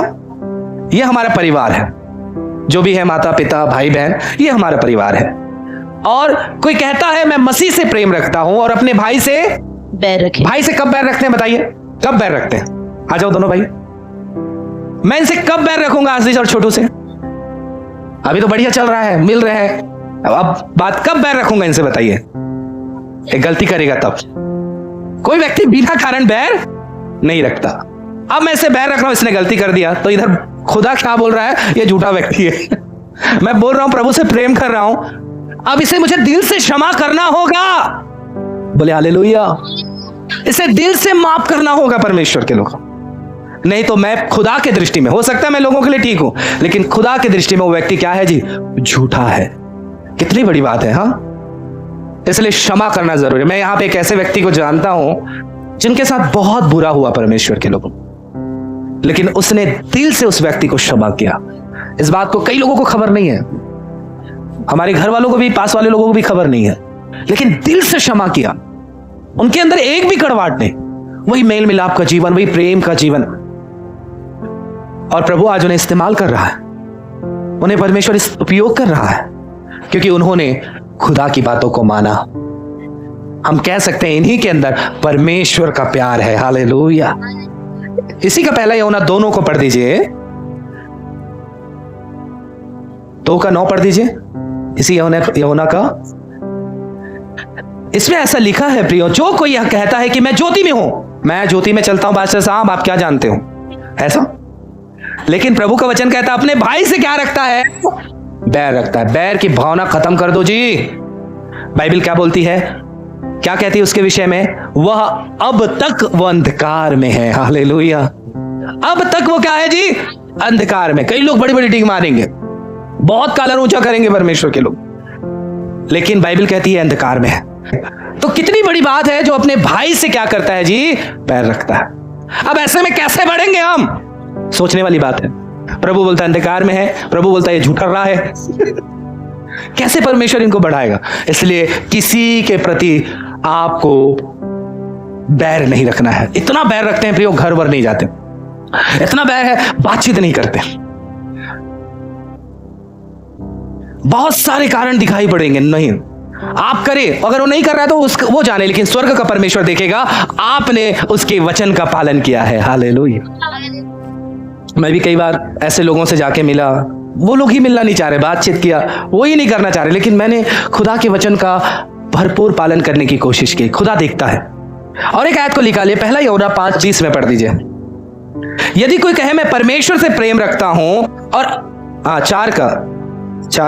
ये हमारा परिवार है, जो भी है माता पिता भाई बहन, ये हमारा परिवार है। और कोई कहता है मैं मसीह से प्रेम रखता हूं और अपने भाई से बैर रखे। भाई से कब बैर रखते हैं बताइए, कब बैर रखते हैं? आ जाओ दोनों भाई। मैं इनसे कब बैर रखूंगा, आशीष और छोटू से? अभी तो बढ़िया चल रहा है, मिल रहे हैं, अब बात कब बैर रखूंगा इनसे बताइए? एक गलती करेगा तब। कोई व्यक्ति बिना कारण बैर नहीं रखता। अब मैं इसे बैर रख रहा हूं, इसने गलती कर दिया, तो इधर खुदा क्या बोल रहा है, ये झूठा व्यक्ति है। मैं बोल रहा हूं प्रभु से प्रेम कर रहा हूं, अब इसे मुझे दिल से क्षमा करना होगा। बोले हालेलुया। इसे दिल से माफ करना होगा परमेश्वर के लोग, नहीं तो मैं खुदा के दृष्टि में, हो सकता है मैं लोगों के लिए ठीक हूं, लेकिन खुदा के दृष्टि में वो व्यक्ति क्या है जी, झूठा है। कितनी बड़ी बात है। हाँ, इसलिए क्षमा करना जरूरी है। मैं यहां पे एक ऐसे व्यक्ति को जानता हूं जिनके साथ बहुत बुरा हुआ परमेश्वर के लोगों, लेकिन उसने दिल से उस व्यक्ति को क्षमा किया। इस बात को कई लोगों को खबर नहीं है, हमारे घर वालों को भी, पास वाले लोगों को भी खबर नहीं है, लेकिन दिल से क्षमा किया। उनके अंदर एक भी कड़वाहट नहीं, वही मेल मिलाप का जीवन, वही प्रेम का जीवन। और प्रभु आज उन्हें इस्तेमाल कर रहा है, उन्हें परमेश्वर उपयोग कर रहा है, क्योंकि उन्होंने खुदा की बातों को माना। हम कह सकते हैं इन्हीं के अंदर परमेश्वर का प्यार है। हालेलुया। इसी का पहला यूहन्ना 2 को पढ़ दीजिए, 2:9 पढ़ दीजिए, इसी यूहन्ना का। इसमें ऐसा लिखा है प्रियो, जो कोई यह कहता है कि मैं ज्योति में हूं, मैं ज्योति में चलता हूं बादशाह साहब, आप क्या जानते हो, ऐसा? लेकिन प्रभु का वचन कहता है अपने भाई से क्या रखता है, बैर रखता है। बैर की भावना खत्म कर दो जी। बाइबल क्या बोलती है, क्या कहती है उसके विषय में? वह अब तक वो अंधकार में है। हालेलुया। अब तक वो क्या है जी? अंधकार में। कई लोग बड़ी बड़ी डींग मारेंगे, बहुत कालर ऊंचा करेंगे परमेश्वर के लोग, लेकिन बाइबल कहती है अंधकार में है। तो कितनी बड़ी बात है, जो अपने भाई से क्या करता है जी? पैर रखता है। अब ऐसे में कैसे बढ़ेंगे हम? सोचने वाली बात है। प्रभु बोलता है अंधकार में है, प्रभु बोलता है ये झूठा रहा है। कैसे परमेश्वर इनको बढ़ाएगा? इसलिए किसी के प्रति आपको बैर नहीं रखना है। इतना बैर रखते हैं प्रियो, घर वर नहीं जाते। इतना बैर है, बातचीत नहीं करते। बहुत सारे कारण दिखाई पड़ेंगे। नहीं, आप करें, अगर वो नहीं कर रहा है तो वो जाने, लेकिन स्वर्ग का परमेश्वर देखेगा आपने उसके वचन का पालन किया है। हालेलुया। मैं भी कई बार ऐसे लोगों से जाके मिला, वो लोग ही मिलना नहीं चाह रहे, बातचीत किया, वो ही नहीं करना चाह रहे, लेकिन मैंने खुदा के वचन का भरपूर पालन करने की कोशिश की। खुदा देखता है। और एक आयत को निकालिए, पहला यूहन्ना 5:20 में पढ़ दीजिए। यदि कोई कहे मैं परमेश्वर से प्रेम रखता हूं, और 4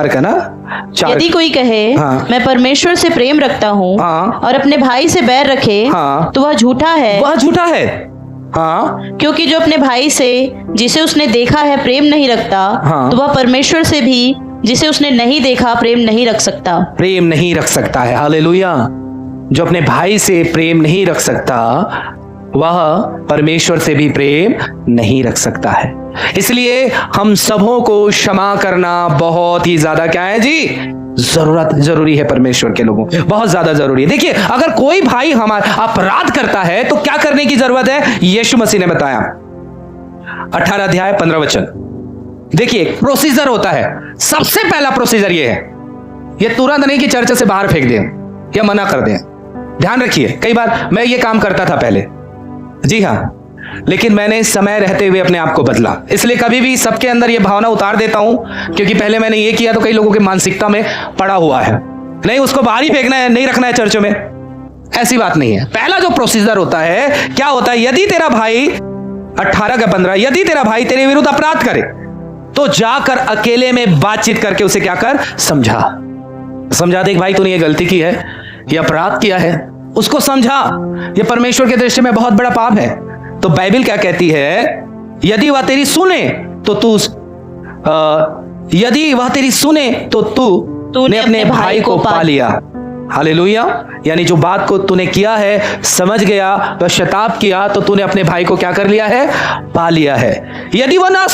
का ना, यदि कोई कहे मैं परमेश्वर से प्रेम रखता हूं और अपने भाई से बैर रखे, तो वह झूठा है। वह झूठा है। हाँ, क्योंकि जो अपने भाई से जिसे उसने देखा है प्रेम नहीं रखता, तो वह परमेश्वर से भी जिसे उसने नहीं देखा प्रेम नहीं रख सकता। प्रेम नहीं रख सकता है। हालेलुया। जो अपने भाई से प्रेम नहीं रख सकता, वह परमेश्वर से भी प्रेम नहीं रख सकता है। इसलिए हम सबों को क्षमा करना बहुत ही ज्यादा क्या है जी? जरूरी है। परमेश्वर के लोगों, बहुत ज्यादा जरूरी है। देखिए, अगर कोई भाई हमारा अपराध करता है तो क्या करने की जरूरत है? यीशु मसीह ने बताया 18 अध्याय 15 वचन। देखिए, प्रोसीजर होता है। सबसे पहला प्रोसीजर ये है, ये तुरंत नहीं कि चर्च से बाहर फेंक दें या मना कर दें। ध्यान रखिए, कई बार मैं ये काम करता था पहले, जी हाँ, लेकिन मैंने समय रहते हुए अपने आप को बदला। इसलिए कभी भी सबके अंदर ये भावना उतार देता हूं, क्योंकि पहले मैंने ये किया तो कई लोगों की मानसिकता में पड़ा हुआ है, नहीं उसको बाहर ही फेंकना है, नहीं रखना है चर्चों में। ऐसी बात नहीं है। पहला जो प्रोसीजर होता है, क्या होता है? यदि तेरा भाई 18 का 15, यदि तेरा भाई तेरे विरुद्ध अपराध करे तो जाकर अकेले में बातचीत करके उसे क्या कर? समझा दे, भाई तूने ये गलती की है, ये अपराध किया है, उसको समझा। ये परमेश्वर के दृष्टि में बहुत बड़ा पाप है। तो बाइबल क्या कहती है? यदि वह तेरी सुने तो तूने अपने भाई को पा लिया। हालेलुया। यानी जो बात को तूने किया है, समझ गया, पश्चाताप किया, तो तूने अपने भाई को क्या कर लिया है? पा लिया है। यदि वो ना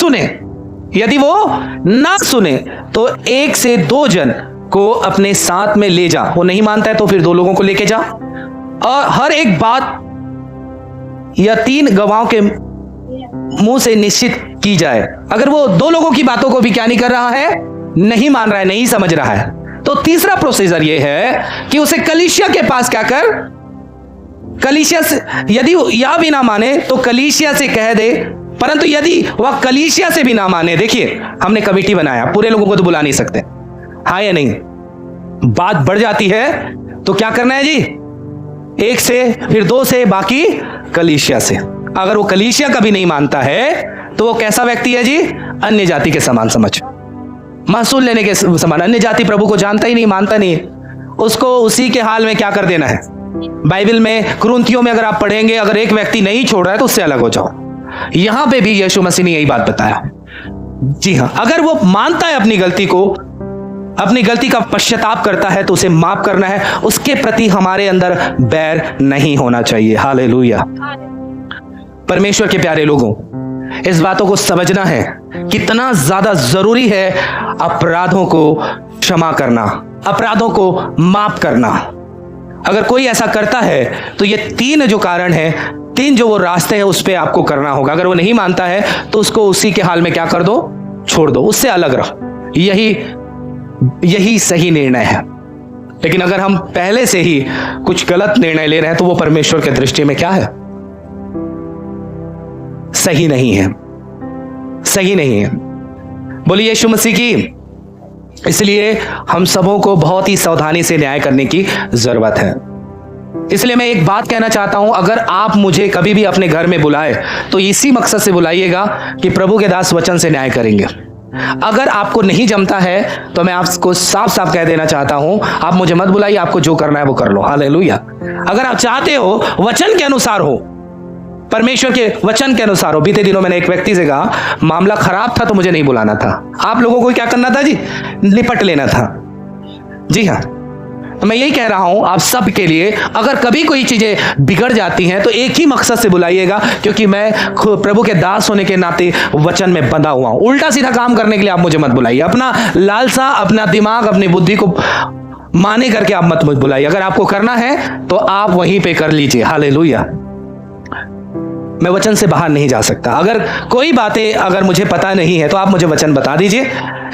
सुने तो 1 से 2 जन को अपने साथ में ले जा। वो नहीं मानता है तो फिर 2 लोगों को लेके जा, और हर एक बात या 3 गवाहों के मुंह से निश्चित की जाए। अगर वो 2 लोगों की बातों को भी क्या नहीं कर रहा है? नहीं मान रहा है, नहीं समझ रहा है, तो तीसरा प्रोसीजर ये है कि उसे कलीसिया के पास क्या कर? कलीसिया से, यदि यह भी ना माने तो कलीसिया से कह दे। परंतु यदि वह कलीसिया से भी ना माने, देखिए हमने कमेटी बनाया, पूरे लोगों को तो बुला नहीं सकते, हाँ या नहीं? बात बढ़ जाती है तो क्या करना है जी? 1 से, फिर 2 से, बाकी कलीसिया से। अगर वो कलीसिया कभी नहीं मानता है तो वो कैसा व्यक्ति है जी? अन्य जाति के समान समझ, महसूल लेने के समान। अन्य जाति प्रभु को जानता ही नहीं, मानता नहीं, उसको उसी के हाल में क्या कर देना है। बाइबल में कुरिन्थियों में अगर आप पढ़ेंगे, अगर एक व्यक्ति नहीं छोड़ रहा है तो उससे अलग हो जाओ। यहां पे भी यीशु मसीह ने यही बात बताया। जी हां, अगर वो मानता है अपनी गलती को, अपनी गलती का पश्चाताप करता है, तो उसे माफ करना है। उसके प्रति हमारे अंदर बैर नहीं होना चाहिए। हालेलुया। परमेश्वर के प्यारे लोगों, इस बातों को समझना है कितना ज्यादा जरूरी है अपराधों को क्षमा करना, अपराधों को माफ करना। अगर कोई ऐसा करता है तो ये 3 जो कारण है, 3 जो वो रास्ते हैं, उस पे आपको करना होगा। अगर वो नहीं मानता है तो उसको उसी के हाल में क्या कर दो? छोड़ दो, उससे अलग रहो। यही सही निर्णय है। लेकिन अगर हम पहले से ही कुछ गलत निर्णय ले रहे हैं तो वो परमेश्वर के दृष्टि में क्या है? सही नहीं है, सही नहीं है। बोलिए यीशु मसीह की। इसलिए हम सबों को बहुत ही सावधानी से न्याय करने की जरूरत है। इसलिए मैं एक बात कहना चाहता हूं, अगर आप मुझे कभी भी अपने घर में बुलाए तो इसी मकसद से बुलाइएगा कि प्रभु के दास वचन से न्याय करेंगे। अगर आपको नहीं जमता है तो मैं आपको साफ साफ कह देना चाहता हूं, आप मुझे मत बुलाइए, आपको जो करना है वो कर लो। हालेलुया। अगर आप चाहते हो वचन के अनुसार हो, परमेश्वर के वचन के अनुसार हो। बीते दिनों मैंने एक व्यक्ति से कहा, मामला खराब था तो मुझे नहीं बुलाना था, आप लोगों को क्या करना था जी, निपट लेना था। जी हाँ, तो मैं यही कह रहा हूं आप सब के लिए, अगर कभी कोई चीजें बिगड़ जाती हैं तो एक ही मकसद से बुलाइएगा, क्योंकि मैं प्रभु के दास होने के नाते वचन में बंधा हुआ हूं। उल्टा सीधा काम करने के लिए आप मुझे मत बुलाइए। अपना लालसा, अपना दिमाग, अपनी बुद्धि को माने करके आप मत बुलाइए। अगर आपको करना है तो आप वहीं पे कर लीजिए। हालेलुया। मैं वचन से बाहर नहीं जा सकता। अगर कोई बातें अगर मुझे पता नहीं है तो आप मुझे वचन बता दीजिए,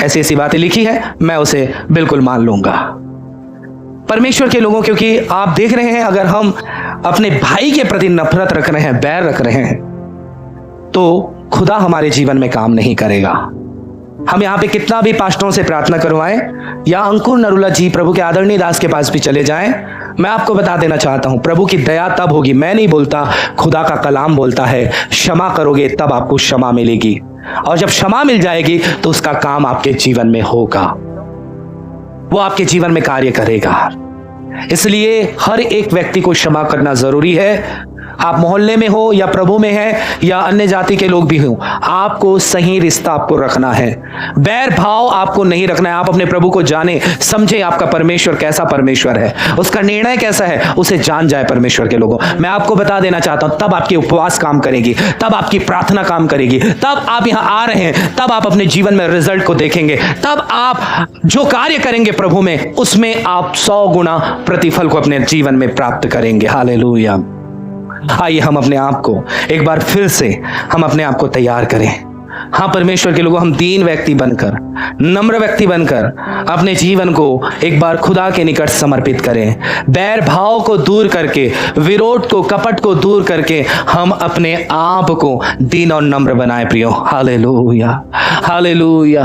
ऐसी ऐसी बातें लिखी है, मैं उसे बिल्कुल मान लूंगा। परमेश्वर के लोगों, क्योंकि आप देख रहे हैं, अगर हम अपने भाई के प्रति नफरत रख रहे हैं, बैर रख रहे हैं, तो खुदा हमारे जीवन में काम नहीं करेगा। हम यहाँ पे कितना भी पास्टरों से प्रार्थना करवाएं या अंकुर नरुला जी प्रभु के आदरणीय दास के पास भी चले जाएं, मैं आपको बता देना चाहता हूं, प्रभु की दया तब होगी, मैं नहीं बोलता, खुदा का कलाम बोलता है, क्षमा करोगे तब आपको क्षमा मिलेगी, और जब क्षमा मिल जाएगी तो उसका काम आपके जीवन में होगा, वो आपके जीवन में कार्य करेगा। इसलिए हर एक व्यक्ति को क्षमा करना जरूरी है। आप मोहल्ले में हो या प्रभु में है या अन्य जाति के लोग भी हो, आपको सही रिश्ता आपको रखना है, बैर भाव आपको नहीं रखना है। आप अपने प्रभु को जाने समझे, आपका परमेश्वर कैसा परमेश्वर है, उसका निर्णय कैसा है, उसे जान जाए। परमेश्वर के लोगों, मैं आपको बता देना चाहता हूं, तब आपकी उपवास काम करेगी, तब आपकी प्रार्थना काम करेगी, तब आप यहां आ रहे हैं, तब आप अपने जीवन में रिजल्ट को देखेंगे, तब आप जो कार्य करेंगे प्रभु में, उसमें आप 100 गुना प्रतिफल को अपने जीवन में प्राप्त करेंगे। हालेलुया। आइए हम अपने आप को एक बार फिर से हम अपने आप को तैयार करें। हाँ परमेश्वर के लोगों, हम दीन व्यक्ति बनकर, नम्र व्यक्ति बनकर अपने जीवन को एक बार खुदा के निकट समर्पित करें। बैर भाव को दूर करके, विरोध को, कपट को दूर करके हम अपने आप को दीन और नम्र बनाएं प्रियो। Hallelujah, hallelujah.